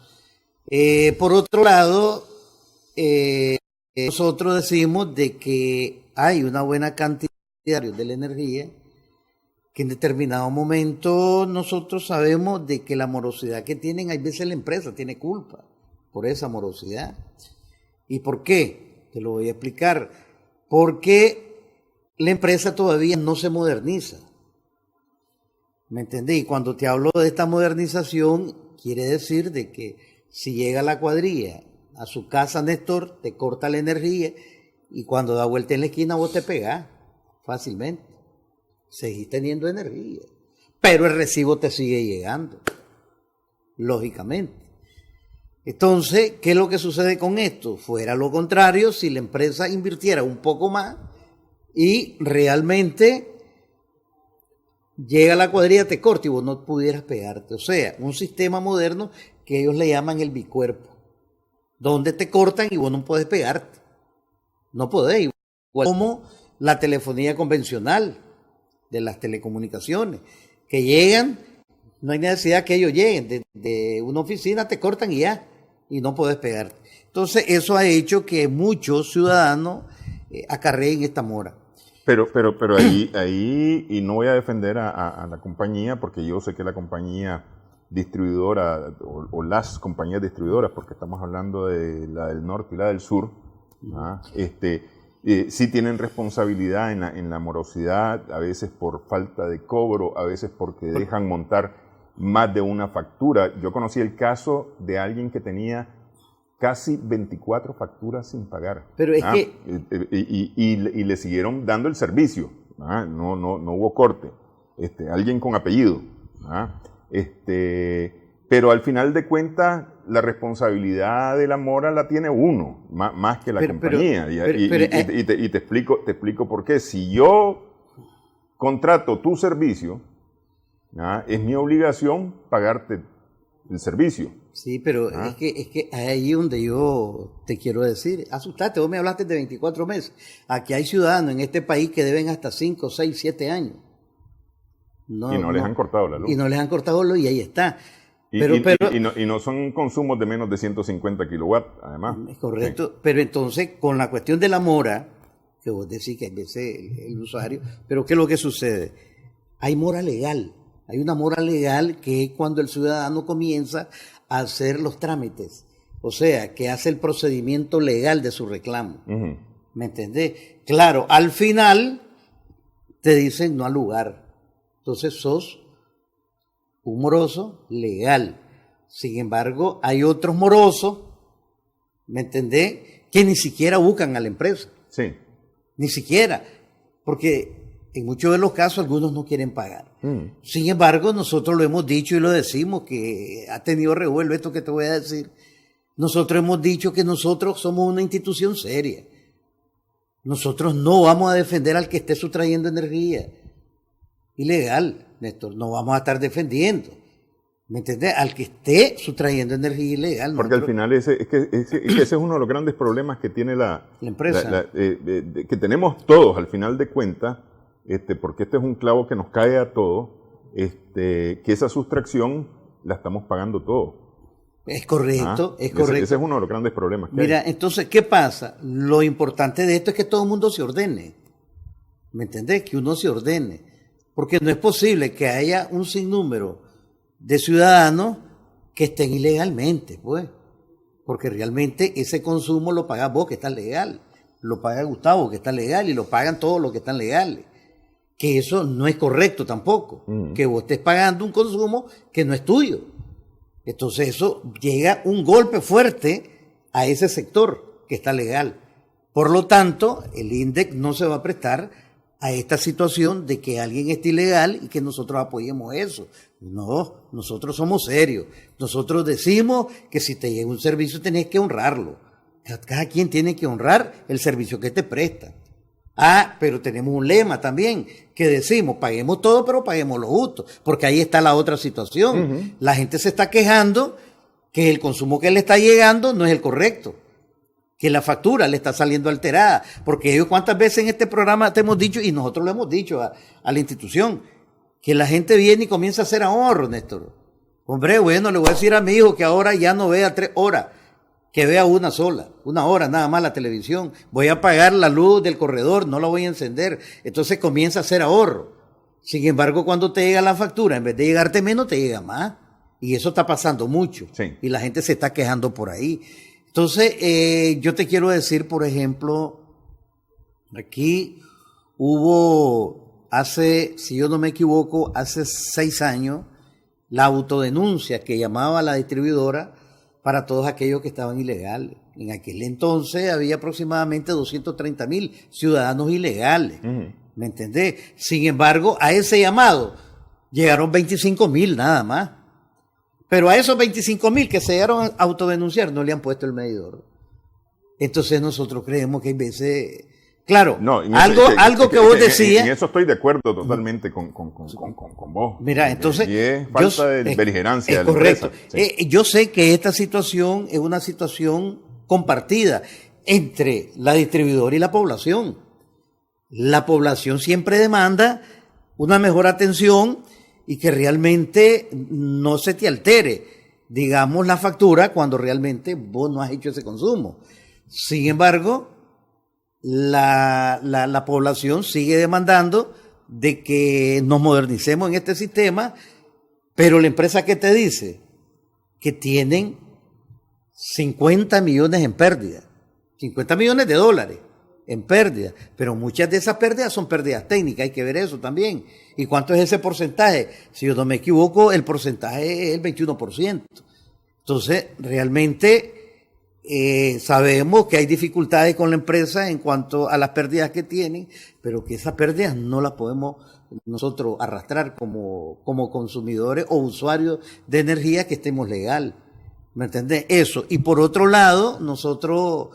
Por otro lado, nosotros decimos de que hay una buena cantidad de la energía que en determinado momento nosotros sabemos de que la morosidad que tienen, hay veces la empresa tiene culpa por esa morosidad. ¿Y por qué? Te lo voy a explicar. Porque la empresa todavía no se moderniza. ¿Me entendés? Y cuando te hablo de esta modernización, quiere decir de que si llega la cuadrilla a su casa, Néstor, te corta la energía y cuando da vuelta en la esquina vos te pegás fácilmente. Seguís teniendo energía, pero el recibo te sigue llegando, lógicamente. Entonces, ¿qué es lo que sucede con esto? Fuera lo contrario, si la empresa invirtiera un poco más y realmente llega la cuadrilla, te corta y vos no pudieras pegarte. O sea, un sistema moderno que ellos le llaman el bicuerpo, donde te cortan y vos no puedes pegarte. No podés. Igual como la telefonía convencional de las telecomunicaciones, que llegan, no hay necesidad que ellos lleguen, de una oficina te cortan y ya, y no puedes pegarte. Entonces, eso ha hecho que muchos ciudadanos acarreen esta mora. Pero ahí, y no voy a defender a la compañía, porque yo sé que la compañía distribuidora, o las compañías distribuidoras, porque estamos hablando de la del norte y la del sur, sí tienen responsabilidad en la morosidad, a veces por falta de cobro, a veces porque dejan montar más de una factura. Yo conocí el caso de alguien que tenía casi 24 facturas sin pagar. Pero es que... Y le siguieron dando el servicio. No hubo corte. Alguien con apellido. Pero al final de cuentas, la responsabilidad de la mora la tiene uno, más que la compañía. Y te explico por qué. Si yo contrato tu servicio, es mi obligación pagarte el servicio. Sí, pero es que ahí donde yo te quiero decir, asustate, vos me hablaste de 24 meses. Aquí hay ciudadanos en este país que deben hasta 5, 6, 7 años. Y no les han cortado la luz. Y no les han cortado la luz y ahí está. Y no son consumos de menos de 150 kilowatts, además. Es correcto, Sí. Pero entonces con la cuestión de la mora, que vos decís que a veces el usuario, pero ¿qué es lo que sucede? Hay mora legal. Hay una mora legal que es cuando el ciudadano comienza a hacer los trámites, o sea, que hace el procedimiento legal de su reclamo. Uh-huh. ¿Me entendés? Claro, al final te dicen no al lugar. Entonces sos un moroso legal. Sin embargo, hay otros morosos, ¿me entendés?, que ni siquiera buscan a la empresa. Sí. Ni siquiera, porque en muchos de los casos algunos no quieren pagar. Sin embargo, nosotros lo hemos dicho y lo decimos, que ha tenido revuelo esto que te voy a decir. Nosotros hemos dicho que nosotros somos una institución seria. Nosotros no vamos a defender al que esté sustrayendo energía ilegal, Néstor. No vamos a estar defendiendo, ¿me entiendes?, al que esté sustrayendo energía ilegal. Porque al final ese es uno de los grandes problemas que tiene la empresa. Que tenemos todos al final de cuentas. Porque este es un clavo que nos cae a todos, que esa sustracción la estamos pagando todo. Es correcto, es correcto. Ese es uno de los grandes problemas que Mira, hay. entonces, ¿qué pasa? Lo importante de esto es que todo el mundo se ordene. ¿Me entendés? Que uno se ordene. Porque no es posible que haya un sinnúmero de ciudadanos que estén ilegalmente, pues. Porque realmente ese consumo lo pagas vos, que estás legal. Lo paga Gustavo, que está legal. Y lo pagan todos los que están legales. Que eso no es correcto tampoco. Que vos estés pagando un consumo que no es tuyo. Entonces eso llega un golpe fuerte a ese sector que está legal. Por lo tanto, el INDEC no se va a prestar a esta situación de que alguien esté ilegal y que nosotros apoyemos eso. No, nosotros somos serios. Nosotros decimos que si te llega un servicio tenés que honrarlo. Cada quien tiene que honrar el servicio que te presta. Pero tenemos un lema también, que decimos, paguemos todo, pero paguemos lo justo, porque ahí está la otra situación. La gente se está quejando que el consumo que le está llegando no es el correcto, que la factura le está saliendo alterada, porque ellos cuántas veces en este programa te hemos dicho, y nosotros lo hemos dicho a la institución, que la gente viene y comienza a hacer ahorros, Néstor. Hombre, bueno, le voy a decir a mi hijo que ahora ya no vea 3 horas, que vea una hora nada más la televisión. Voy a apagar la luz del corredor, no la voy a encender. Entonces comienza a hacer ahorro. Sin embargo, cuando te llega la factura, en vez de llegarte menos, te llega más. Y eso está pasando mucho. Sí. Y la gente se está quejando por ahí. Entonces, yo te quiero decir, por ejemplo, aquí hubo si yo no me equivoco, hace 6 años, la autodenuncia que llamaba la distribuidora para todos aquellos que estaban ilegales. En aquel entonces había aproximadamente 230,000 ciudadanos ilegales. ¿Me entendés? Sin embargo, a ese llamado llegaron 25,000 nada más. Pero a esos 25,000 que se llegaron a autodenunciar no le han puesto el medidor. Entonces nosotros creemos que hay veces... Claro, no, algo que vos decías... En eso estoy de acuerdo totalmente con vos. Mira, entonces... Y es falta de beligerancia de la correcto. empresa. Sí. Yo sé que esta situación es una situación compartida entre la distribuidora y la población. La población siempre demanda una mejor atención y que realmente no se te altere, digamos, la factura cuando realmente vos no has hecho ese consumo. Sin embargo... La población sigue demandando de que nos modernicemos en este sistema, pero la empresa que te dice que tienen 50 millones en pérdida, 50 millones de dólares en pérdida, pero muchas de esas pérdidas son pérdidas técnicas, hay que ver eso también. ¿Y cuánto es ese porcentaje? Si yo no me equivoco, el porcentaje es el 21%. Entonces, realmente... sabemos que hay dificultades con la empresa en cuanto a las pérdidas que tienen, pero que esas pérdidas no las podemos nosotros arrastrar como consumidores o usuarios de energía que estemos legal. ¿Me entendés? Eso. Y por otro lado, nosotros,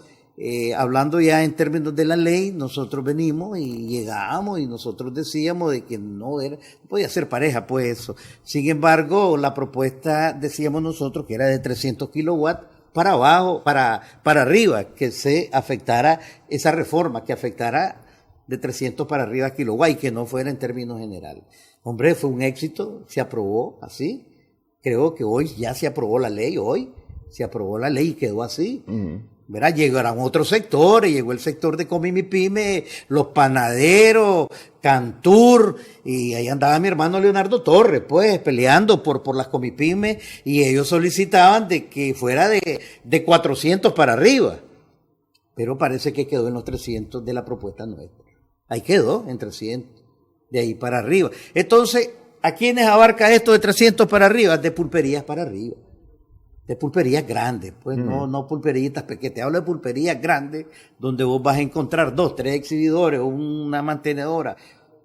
hablando ya en términos de la ley, nosotros venimos y llegamos y nosotros decíamos de que no podía ser pareja, pues eso. Sin embargo, la propuesta, decíamos nosotros, que era de 300 kilowatts, para abajo, para arriba, que se afectara esa reforma, que afectara de 300 para arriba kilowatts y que no fuera en términos generales. Hombre, fue un éxito, se aprobó así. Creo que hoy ya se aprobó la ley, y quedó así. Verá, llegaron otros sectores, llegó el sector de Comimipyme, los panaderos, Cantur, y ahí andaba mi hermano Leonardo Torres, pues, peleando por las Comipyme, y ellos solicitaban de que fuera de 400 para arriba. Pero parece que quedó en los 300 de la propuesta nuestra. Ahí quedó, en 300, de ahí para arriba. Entonces, ¿a quiénes abarca esto de 300 para arriba? De pulperías para arriba. De pulperías grandes, pues no pulperitas pequeñas. Te hablo de pulperías grandes, donde vos vas a encontrar 2, 3 exhibidores, una mantenedora,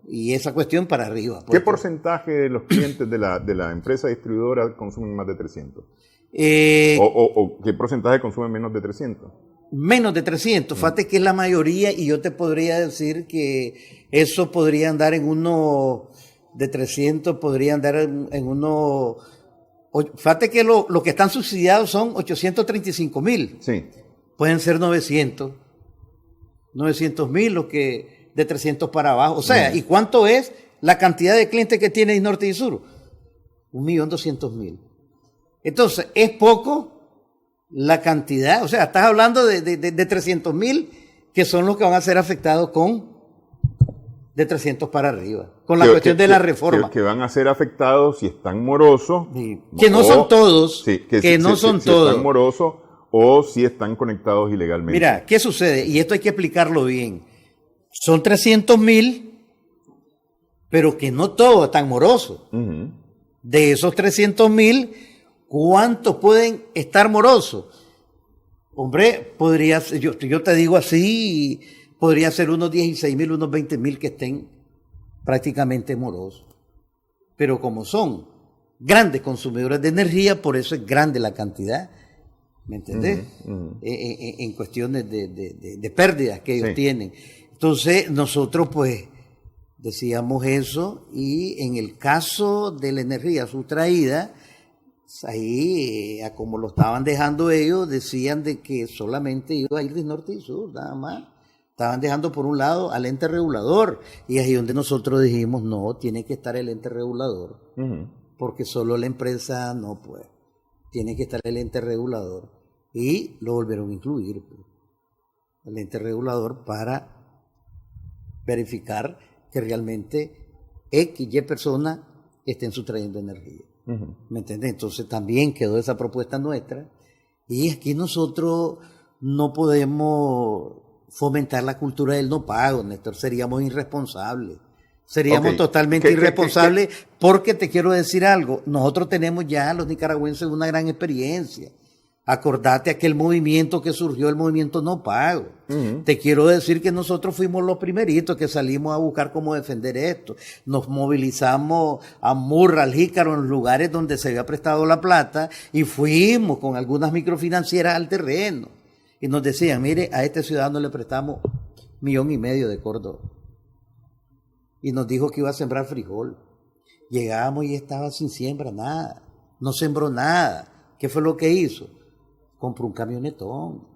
y esa cuestión para arriba. Pues. ¿Qué porcentaje de los clientes de la empresa distribuidora consumen más de 300? ¿O qué porcentaje consumen menos de 300? Menos de 300, fíjate que es la mayoría, y yo te podría decir que eso podría andar en uno de 300, podría andar en uno... Fíjate que lo que están subsidiados son 835,000. Sí. Pueden ser 900,000 los que de 300 para abajo. O sea, ¿y cuánto es la cantidad de clientes que tiene Norte y Sur? 1.200.000. Entonces, es poco la cantidad, o sea, estás hablando de 300.000 que son los que van a ser afectados de 300 para arriba, con la cuestión de la reforma. Que van a ser afectados si están morosos. Sí. Que no son todos. Sí, que no son todos. Si están morosos o si están conectados ilegalmente. Mira, ¿qué sucede? Y esto hay que explicarlo bien. Son 300.000, pero que no todos están morosos. Uh-huh. De esos 300.000, ¿cuántos pueden estar morosos? Hombre, podría ser, yo te digo así, podría ser unos 16.000, unos 20.000 que estén prácticamente morosos. Pero como son grandes consumidores de energía, por eso es grande la cantidad, ¿me entendés? Uh-huh. En cuestiones de pérdidas que ellos tienen. Entonces, nosotros pues decíamos eso, y en el caso de la energía sustraída, ahí, como lo estaban dejando ellos, decían de que solamente iba a ir de norte y sur, nada más. Estaban dejando por un lado al ente regulador, y ahí donde nosotros dijimos, no, tiene que estar el ente regulador, uh-huh. porque solo la empresa no puede, tiene que estar el ente regulador, y lo volvieron a incluir, el ente regulador, para verificar que realmente X, Y personas estén sustrayendo energía. Uh-huh. ¿Me entiendes? Entonces también quedó esa propuesta nuestra, y aquí nosotros no podemos fomentar la cultura del no pago, Néstor, seríamos irresponsables. Seríamos totalmente irresponsables, porque te quiero decir algo, nosotros tenemos ya, los nicaragüenses, una gran experiencia. Acordate aquel movimiento que surgió, el movimiento no pago. Uh-huh. Te quiero decir que nosotros fuimos los primeritos que salimos a buscar cómo defender esto. Nos movilizamos a Murra, al Jícaro, en los lugares donde se había prestado la plata, y fuimos con algunas microfinancieras al terreno. Y nos decían, mire, a este ciudadano le prestamos 1,5 millones de córdobas. Y nos dijo que iba a sembrar frijol. Llegábamos y estaba sin siembra, nada. No sembró nada. ¿Qué fue lo que hizo? Compró un camionetón.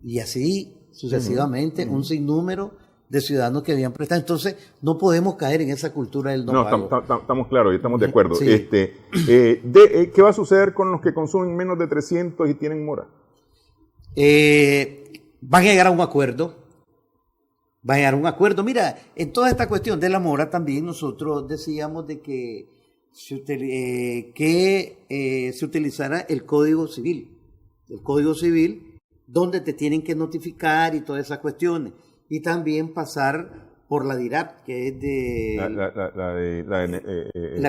Y así sucesivamente, uh-huh. un sinnúmero de ciudadanos que habían prestado. Entonces, no podemos caer en esa cultura del no pago. Estamos claros y estamos de acuerdo. Sí. ¿Qué va a suceder con los que consumen menos de 300 y tienen mora? Van a llegar a un acuerdo. Mira, en toda esta cuestión de la mora también nosotros decíamos de que se utilizara el Código Civil. El Código Civil, donde te tienen que notificar y todas esas cuestiones. Y también pasar por la DIRAP, que es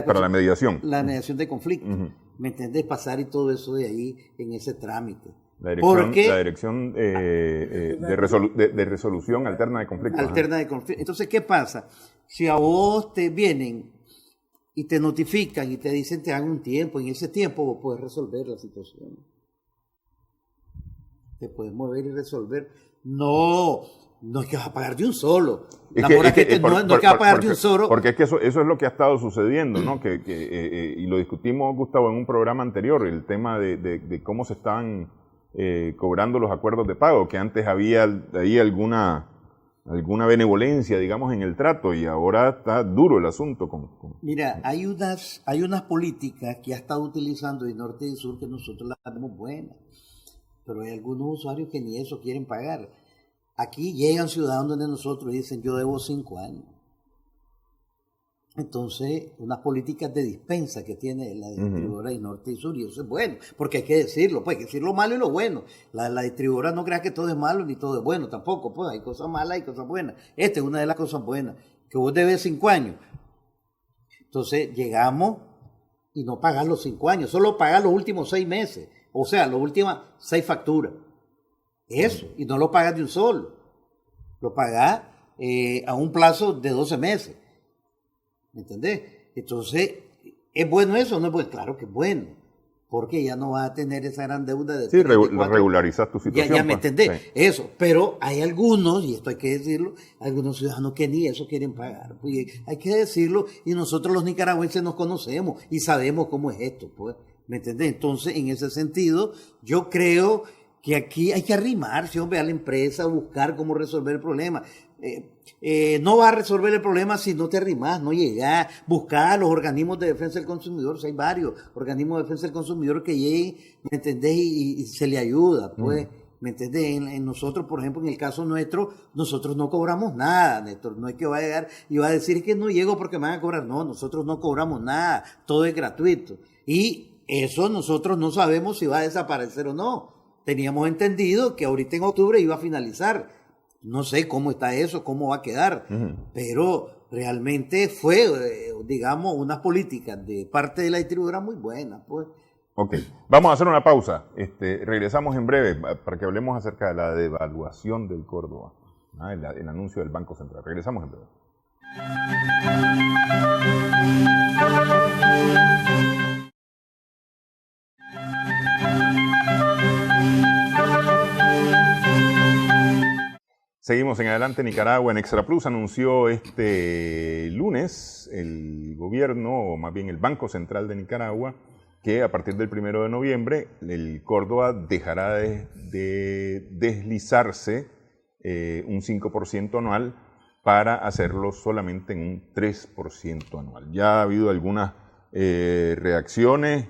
para la mediación. La mediación de conflictos. Uh-huh. ¿Me entendés? Pasar y todo eso de ahí en ese trámite. La dirección de resolución alterna de conflictos. Alterna de conflictos. Entonces, ¿qué pasa? Si a vos te vienen y te notifican y te dicen te dan un tiempo, en ese tiempo vos puedes resolver la situación. Te puedes mover y resolver. No es que vas a pagar de un solo. No es que vas a pagar de un solo. Porque es que eso es lo que ha estado sucediendo, ¿no? Y lo discutimos, Gustavo, en un programa anterior, el tema de cómo se están cobrando los acuerdos de pago, que antes había ahí alguna benevolencia, digamos, en el trato, y ahora está duro el asunto. Mira, hay unas políticas que ha estado utilizando el norte y el sur que nosotros las tenemos buenas, pero hay algunos usuarios que ni eso quieren pagar. Aquí llegan ciudadanos de nosotros y dicen, yo debo 5 años. Entonces, unas políticas de dispensa que tiene la distribuidora de norte y sur, y eso es bueno, porque hay que decirlo, pues hay que decir lo malo y lo bueno. La distribuidora no crea que todo es malo ni todo es bueno, tampoco, pues hay cosas malas y cosas buenas. Esta es una de las cosas buenas, que vos debes 5 años. Entonces, llegamos y no pagas los 5 años, solo pagas los últimos 6 meses, o sea, las últimas 6 facturas. Eso, y no lo pagas de un solo, lo pagas a un plazo de 12 meses. ¿Me entendés? Entonces, ¿es bueno eso o no es bueno? Claro que es bueno, porque ya no vas a tener esa gran deuda de... Sí, regularizas tu situación. Ya me entendés, sí. Eso. Pero hay algunos, y esto hay que decirlo, algunos ciudadanos que ni eso quieren pagar. Pues, hay que decirlo, y nosotros los nicaragüenses nos conocemos y sabemos cómo es esto, pues. ¿Me entendés? Entonces, en ese sentido, yo creo que aquí hay que arrimarse, hombre, a la empresa, buscar cómo resolver el problema. no va a resolver el problema si no te arrimas, no llegas, buscar a los organismos de defensa del consumidor. Hay varios organismos de defensa del consumidor que lleguen, ¿me entendés? Y se le ayuda, pues. ¿Me entendés? En nosotros, por ejemplo, en el caso nuestro, nosotros no cobramos nada, Néstor. No es que va a llegar y va a decir que no llego porque me van a cobrar. No, nosotros no cobramos nada. Todo es gratuito. Y eso nosotros no sabemos si va a desaparecer o no. Teníamos entendido que ahorita en octubre iba a finalizar. No sé cómo está eso, cómo va a quedar. Pero realmente fue, digamos, unas políticas de parte de la distribuidora muy buenas, pues. Ok, vamos a hacer una pausa. Regresamos en breve para que hablemos acerca de la devaluación del Córdoba, el anuncio del Banco Central. Regresamos en breve. Seguimos en Adelante Nicaragua. En Extra Plus anunció este lunes el gobierno, o más bien el Banco Central de Nicaragua, que a partir del 1 de noviembre el Córdoba dejará de deslizarse un 5% anual para hacerlo solamente en un 3% anual. Ya ha habido algunas reacciones,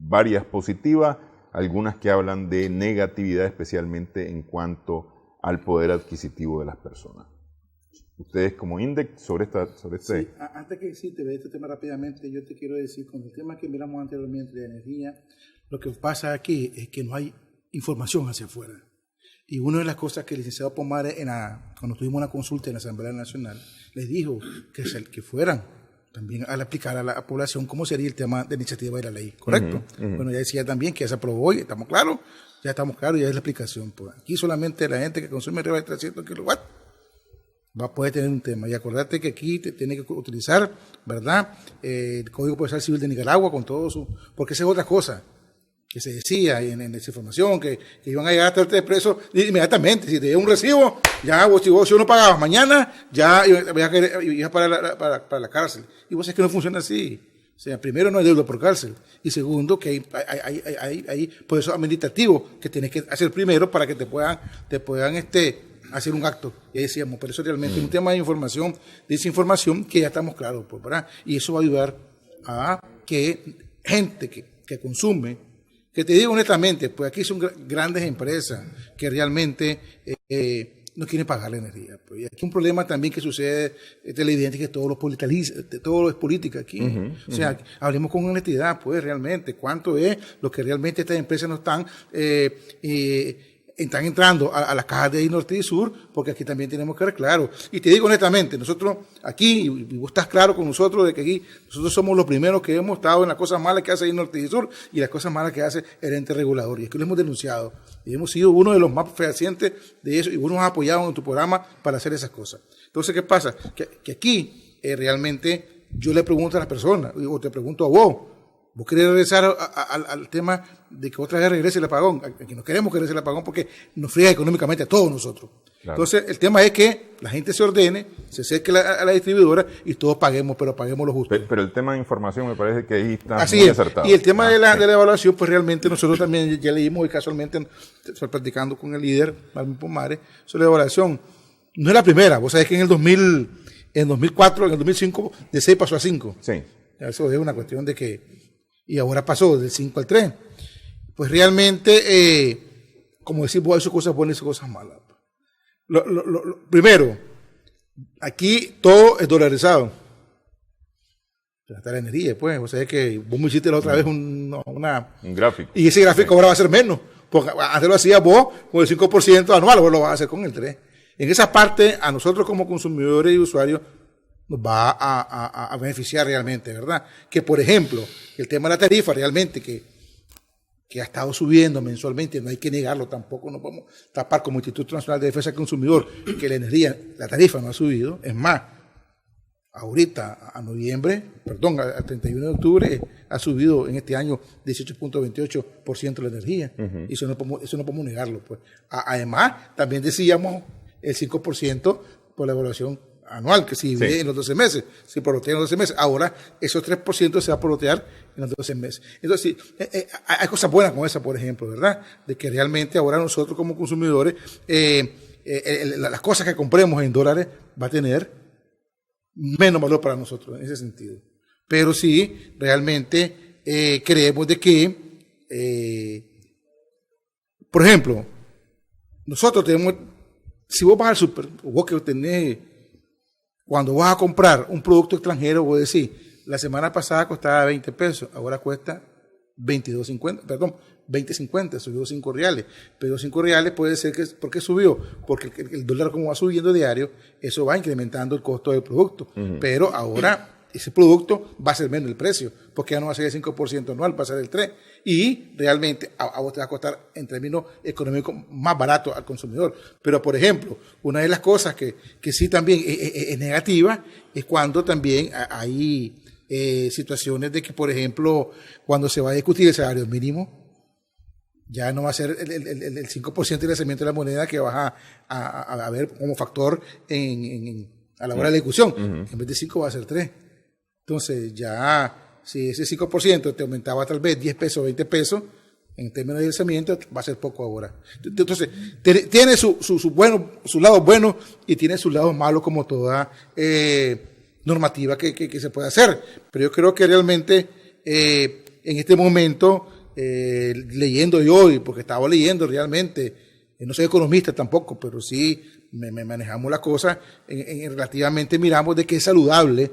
varias positivas, algunas que hablan de negatividad, especialmente en cuanto al poder adquisitivo de las personas. Ustedes como INDEC sobre este... Sí, antes que te ve este tema rápidamente, yo te quiero decir, con el tema que miramos anteriormente de energía, lo que pasa aquí es que no hay información hacia afuera. Y una de las cosas que el licenciado Pomares, cuando tuvimos una consulta en la Asamblea Nacional, les dijo que fueran también a explicar a la población cómo sería el tema de iniciativa de la ley, ¿correcto? Bueno, ya decía también que ya se aprobó y estamos claros, ya es la explicación. Pues aquí solamente la gente que consume arriba de 300 kilowatts va a poder tener un tema. Y acordate que aquí te tiene que utilizar, ¿verdad?, el Código Procesal Civil de Nicaragua con todo su... Porque esa es otra cosa que se decía en esa información, que iban a llegar a estar presos inmediatamente. Si te llega un recibo, ya si vos no pagabas mañana, ya ibas para la cárcel. Y vos sabés que no funciona así. O sea, primero no hay deuda por cárcel. Y segundo, que hay procesos administrativos que tienes que hacer primero para que te puedan hacer un acto. Y decíamos, pero eso realmente es un tema de información, de desinformación, que ya estamos claros, pues, ¿verdad? Y eso va a ayudar a que gente que consume, que te digo honestamente, pues aquí son grandes empresas que realmente no quieren pagar la energía. Pues. Y aquí un problema también que sucede, televidente, que todo lo es política aquí. O sea, hablemos con honestidad, pues realmente, cuánto es lo que realmente estas empresas no están entrando a las cajas de norte y sur, porque aquí también tenemos que ver claro. Y te digo honestamente, nosotros aquí, y vos estás claro con nosotros, de que aquí nosotros somos los primeros que hemos estado en las cosas malas que hace norte y sur y las cosas malas que hace el ente regulador. Y es que lo hemos denunciado. Y hemos sido uno de los más fehacientes de eso y vos nos has apoyado en tu programa para hacer esas cosas. Entonces, ¿qué pasa? Que aquí realmente yo le pregunto a las personas, o te pregunto a vos, ¿vos querés regresar al tema de que otra vez regrese el apagón? Aquí no queremos que regrese el apagón porque nos friega económicamente a todos nosotros. Claro. Entonces, el tema es que la gente se ordene, se acerque a la distribuidora y todos paguemos, pero paguemos lo justo. Pero el tema de información me parece que ahí está así muy es. acertado. Y el tema de la evaluación, pues realmente nosotros también ya leímos y casualmente estoy practicando con el líder, Marvin Pomares, sobre la evaluación. No es la primera, vos sabés que en el 2004, en el 2005, de 6 pasó a 5. Sí. Eso es una cuestión de que... Y ahora pasó del 5 al 3. Pues realmente, como decir, vos hizo cosas buenas y cosas malas. Primero, aquí todo es dolarizado. Hasta la energía, pues. O sea, que vos me hiciste la otra vez un gráfico. Y ese gráfico ahora va a ser menos. Porque antes lo hacías vos con el 5% anual, vos lo vas a hacer con el 3%. En esa parte, a nosotros como consumidores y usuarios, nos va a beneficiar realmente, ¿verdad? Que, por ejemplo, el tema de la tarifa realmente, que ha estado subiendo mensualmente, no hay que negarlo tampoco, no podemos tapar como Instituto Nacional de Defensa del Consumidor que la energía, la tarifa no ha subido. Es más, ahorita, al 31 de octubre, ha subido en este año 18.28% la energía. Y eso no podemos negarlo. Pues. Además, también decíamos el 5% por la evaluación anual, que se divide en los 12 meses, se prorrotea en los 12 meses. Ahora, esos 3% se va a prorrotear en los 12 meses. Entonces, sí, hay cosas buenas con esa, por ejemplo, ¿verdad? De que realmente ahora nosotros como consumidores las cosas que compremos en dólares va a tener menos valor para nosotros en ese sentido. Pero sí, realmente creemos de que, por ejemplo, nosotros tenemos, si vos vas al super, o vos que tenés, cuando vas a comprar un producto extranjero, vos decís, la semana pasada costaba 20 pesos, ahora cuesta 20.50, subió 5 reales. Pero 5 reales puede ser que, ¿por qué subió? Porque el dólar como va subiendo diario, eso va incrementando el costo del producto. Pero ahora ese producto va a ser menos el precio, porque ya no va a ser el 5% anual, va a ser el 3%. Y realmente a vos te va a costar, en términos económicos, más barato al consumidor. Pero, por ejemplo, una de las cosas que sí también es negativa es cuando también hay situaciones de que, por ejemplo, cuando se va a discutir el salario mínimo, ya no va a ser el 5% del lanzamiento de la moneda que vas a ver como factor a la hora de la discusión. En vez de 5 va a ser 3. Entonces, ya, si ese 5% te aumentaba tal vez 10 pesos, 20 pesos, en términos de lanzamiento, va a ser poco ahora. Entonces, tiene sus lados buenos y tiene sus lados malos, como toda normativa que se puede hacer. Pero yo creo que realmente, en este momento, leyendo yo, porque estaba leyendo realmente, no soy economista tampoco, pero sí me manejamos las cosas, relativamente miramos de que es saludable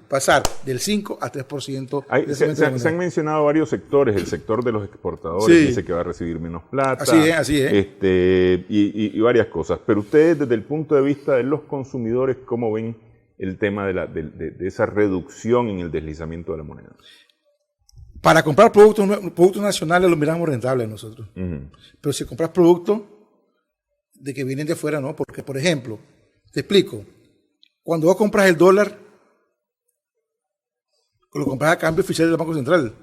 pasar del 5 a 3%. Se han mencionado varios sectores, el sector de los exportadores dice que va a recibir menos plata, así es. Y varias cosas, pero ustedes desde el punto de vista de los consumidores, ¿cómo ven el tema de esa reducción en el deslizamiento de la moneda? Para comprar productos nacionales los miramos rentables nosotros. Pero si compras productos de que vienen de fuera, no. Porque, por ejemplo, te explico. Cuando vos compras el dólar, lo compras a cambio oficial del Banco Central.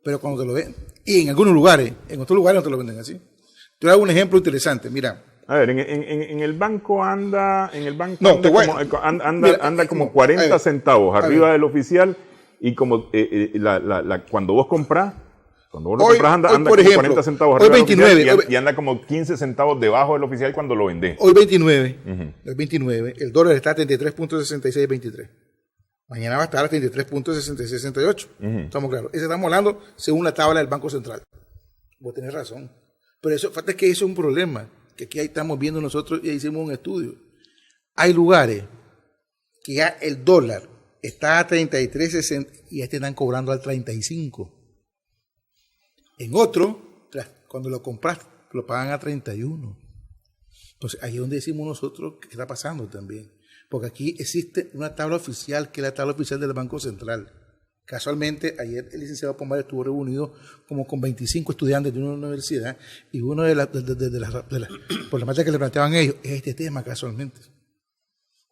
Pero cuando te lo ven, y en algunos lugares, en otros lugares no te lo venden así. Te voy a dar un ejemplo interesante. Mira. A ver, en el banco anda como 40 centavos arriba del oficial. Y como cuando vos compras, anda como 40 centavos arriba hoy 29, del oficial y anda como 15 centavos debajo del oficial cuando lo vendés. Hoy 29, el dólar está a 33.6623. Mañana va a estar a 33.6668. Estamos claros. Estamos hablando según la tabla del Banco Central. Vos tenés razón. Pero eso, falta que eso es un problema, que aquí estamos viendo nosotros y hicimos un estudio. Hay lugares que ya el dólar está a 33.60 y están cobrando al 35. En otro, cuando lo compras, lo pagan a 31. Entonces, ahí es donde decimos nosotros qué está pasando también. Porque aquí existe una tabla oficial, que es la tabla oficial del Banco Central. Casualmente, ayer el licenciado Pomar estuvo reunido como con 25 estudiantes de una universidad, y una de las problemáticas que le planteaban ellos es este tema, casualmente.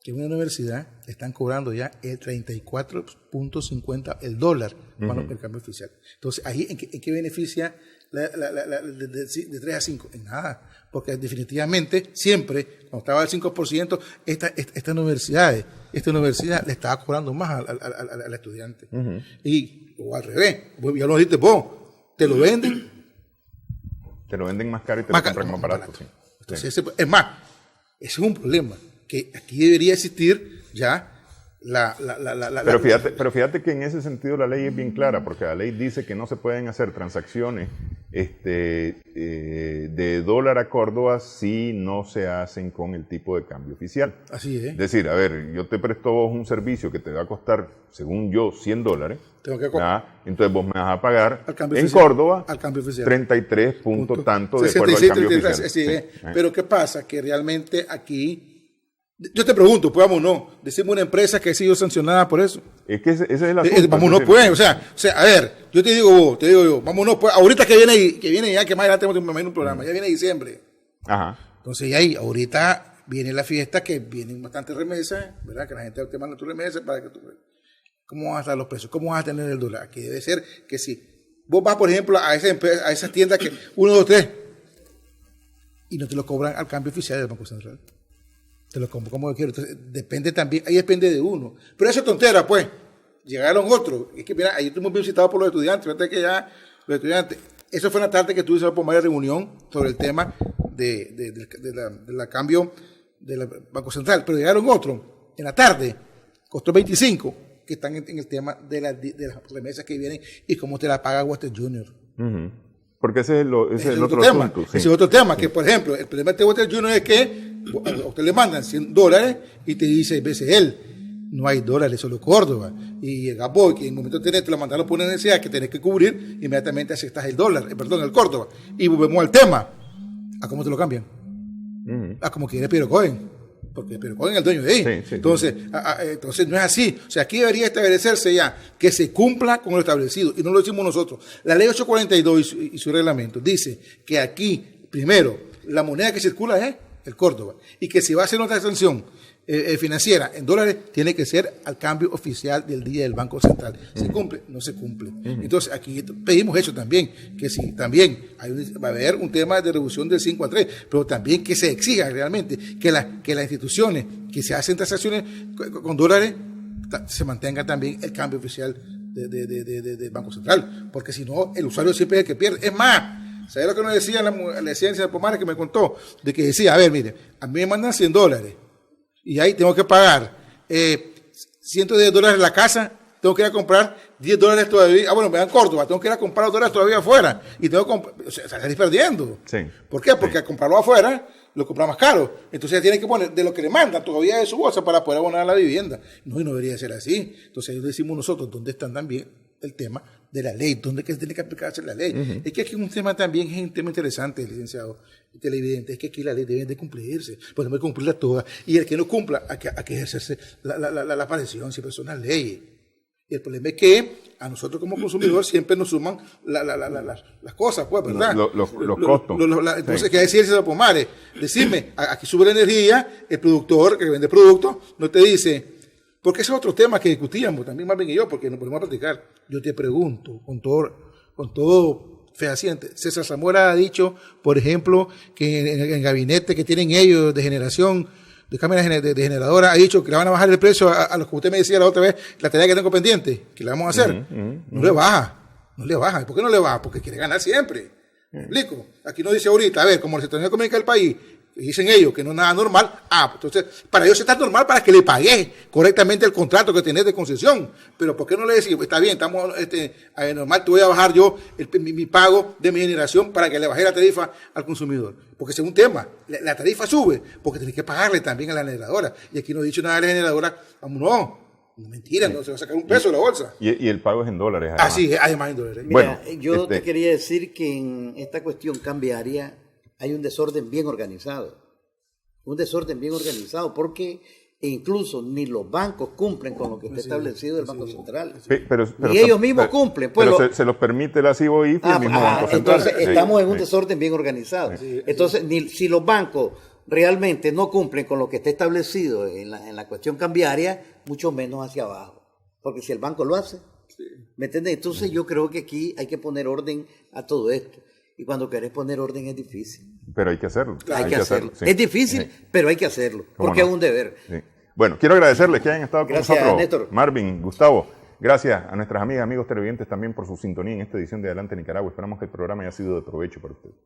Que en una universidad están cobrando ya el 34.50 el dólar el cambio oficial. Entonces, ahí ¿en qué beneficia de 3 a 5? En nada, porque definitivamente siempre, cuando estaba al 5%, esta universidad le estaba cobrando más al estudiante. O al revés, ya lo dijiste vos, te lo venden más caro y te lo compran más barato. Sí. Entonces, es más, ese es un problema, que aquí debería existir ya Pero fíjate que en ese sentido la ley es bien clara, porque la ley dice que no se pueden hacer transacciones de dólar a Córdoba si no se hacen con el tipo de cambio oficial. Así es. Es decir, a ver, yo te presto vos un servicio que te va a costar, según yo, $100. Tengo que entonces vos me vas a pagar en oficial, Córdoba al cambio oficial 33 puntos tanto de acuerdo al cambio oficial. Sí. Pero ¿qué pasa? Que realmente aquí, yo te pregunto, pues vámonos, decimos una empresa que ha sido sancionada por eso. Es que ese es el asunto. Vámonos pues, o sea, a ver, yo te digo yo, vámonos pues, ahorita que viene ya, que más adelante tenemos un programa, ya viene diciembre. Ajá. Entonces ya ahí, ahorita viene la fiesta, que vienen bastantes remesas, ¿verdad? Que la gente te manda tu remesa para que tú... ¿Cómo van a estar los precios? ¿Cómo vas a tener el dólar? Aquí debe ser que si vos vas, por ejemplo, a esas tiendas que 1, 2, 3 y no te lo cobran al cambio oficial del Banco Central. Te lo compro como yo quiero. Entonces, depende también, ahí depende de uno. Pero eso es tontera, pues. Llegaron otros. Es que, mira, ahí estuvimos bien citados por los estudiantes. Fíjate que ya los estudiantes, eso fue una tarde que tuve por varias reunión sobre el tema la cambio del Banco Central, pero llegaron otros en la tarde, costó 25, que están en el tema de las remesas que vienen y cómo te la paga Western Junior. Porque ese es el otro tema. asunto. Ese es otro tema, que por ejemplo, el problema de Western Junior es que a usted le mandan $100 y te dice BCL, no hay dólares, solo Córdoba. Y el Gaboy, que en el momento de te lo mandaron por una necesidad que tenés que cubrir, inmediatamente aceptas el Córdoba. Y volvemos al tema. ¿A cómo te lo cambian? A como quiere Pedro Cohen. Porque Pedro Cohen es el dueño de ahí. Sí. Entonces no es así. O sea, aquí debería establecerse ya que se cumpla con lo establecido. Y no lo decimos nosotros. La ley 842 y su reglamento dice que aquí, primero, la moneda que circula es el Córdoba. Y que si va a hacer una transacción financiera en dólares, tiene que ser al cambio oficial del día del Banco Central. ¿Se cumple? No se cumple. Entonces, aquí pedimos eso también, que si también va a haber un tema de reducción del 5-3, pero también que se exija realmente que las instituciones que se hacen transacciones con dólares se mantenga también el cambio oficial del Banco Central, porque si no, el usuario siempre es el que pierde. Es más, ¿sabes lo que nos decía la ciencia de Pomares que me contó? De que decía, a ver, mire, a mí me mandan $100 y ahí tengo que pagar $110 en la casa, tengo que ir a comprar $10 todavía. Bueno, me dan Córdoba, tengo que ir a comprar $2 todavía afuera y tengo que salís perdiendo. Sí. ¿Por qué? Porque al comprarlo afuera lo compra más caro. Entonces tiene que poner de lo que le mandan todavía de su bolsa para poder abonar la vivienda. No, y no debería ser así. Entonces ahí decimos nosotros dónde están también el tema de la ley, dónde que tiene que aplicarse la ley. Es que aquí un tema también es un tema interesante, licenciado televidente, es que aquí la ley debe de cumplirse, podemos cumplirla todas, y el que no cumpla, hay que ejercerse la pareción, siempre son las leyes. Y el problema es que a nosotros como consumidores siempre nos suman las cosas, pues, ¿verdad? Los costos. Entonces, ¿qué decirse de Pomares? Decirme, aquí sube la energía, el productor que vende productos no te dice, porque ese es otro tema que discutíamos también Marvin y yo, porque nos ponemos a platicar. Yo te pregunto, con todo fehaciente, César Zamora ha dicho, por ejemplo, que en el gabinete que tienen ellos de generación, de cámaras de generadora, ha dicho que le van a bajar el precio a los que usted me decía la otra vez, la tarea que tengo pendiente, que le vamos a hacer. No le baja. ¿Por qué no le baja? Porque quiere ganar siempre. ¿Me explico? Aquí no dice ahorita, a ver, como la situación económica del país, dicen ellos que no es nada normal, entonces, para ellos está normal para que le pagué correctamente el contrato que tenés de concesión. Pero ¿por qué no le decís, está bien, estamos normal, te voy a bajar yo mi pago de mi generación para que le baje la tarifa al consumidor? Porque ese es un tema, la tarifa sube, porque tenés que pagarle también a la generadora. Y aquí no he dicho nada de la generadora, no, mentira, no se va a sacar un peso de la bolsa. Y el pago es en dólares. Además. Sí, además en dólares. Mira, yo te quería decir que en esta cuestión cambiaria hay un desorden bien organizado. Porque incluso ni los bancos cumplen con lo que está establecido del Banco Central. Ni ellos mismos cumplen. Pues pero se los permite la CIBOIF y el mismo Banco Central. Entonces estamos en un desorden bien organizado. Entonces, si los bancos realmente no cumplen con lo que está establecido en la cuestión cambiaria, mucho menos hacia abajo. Porque si el banco lo hace, ¿me entiendes? Entonces yo creo que aquí hay que poner orden a todo esto. Y cuando querés poner orden es difícil. Pero hay que hacerlo. Hay que hacerlo. Sí. Es difícil, pero hay que hacerlo. Porque es un deber. Sí. Bueno, quiero agradecerles que hayan estado con nosotros. Néstor. Marvin, Gustavo, gracias a nuestras amigas y amigos televidentes también por su sintonía en esta edición de Adelante Nicaragua. Esperamos que el programa haya sido de provecho para ustedes.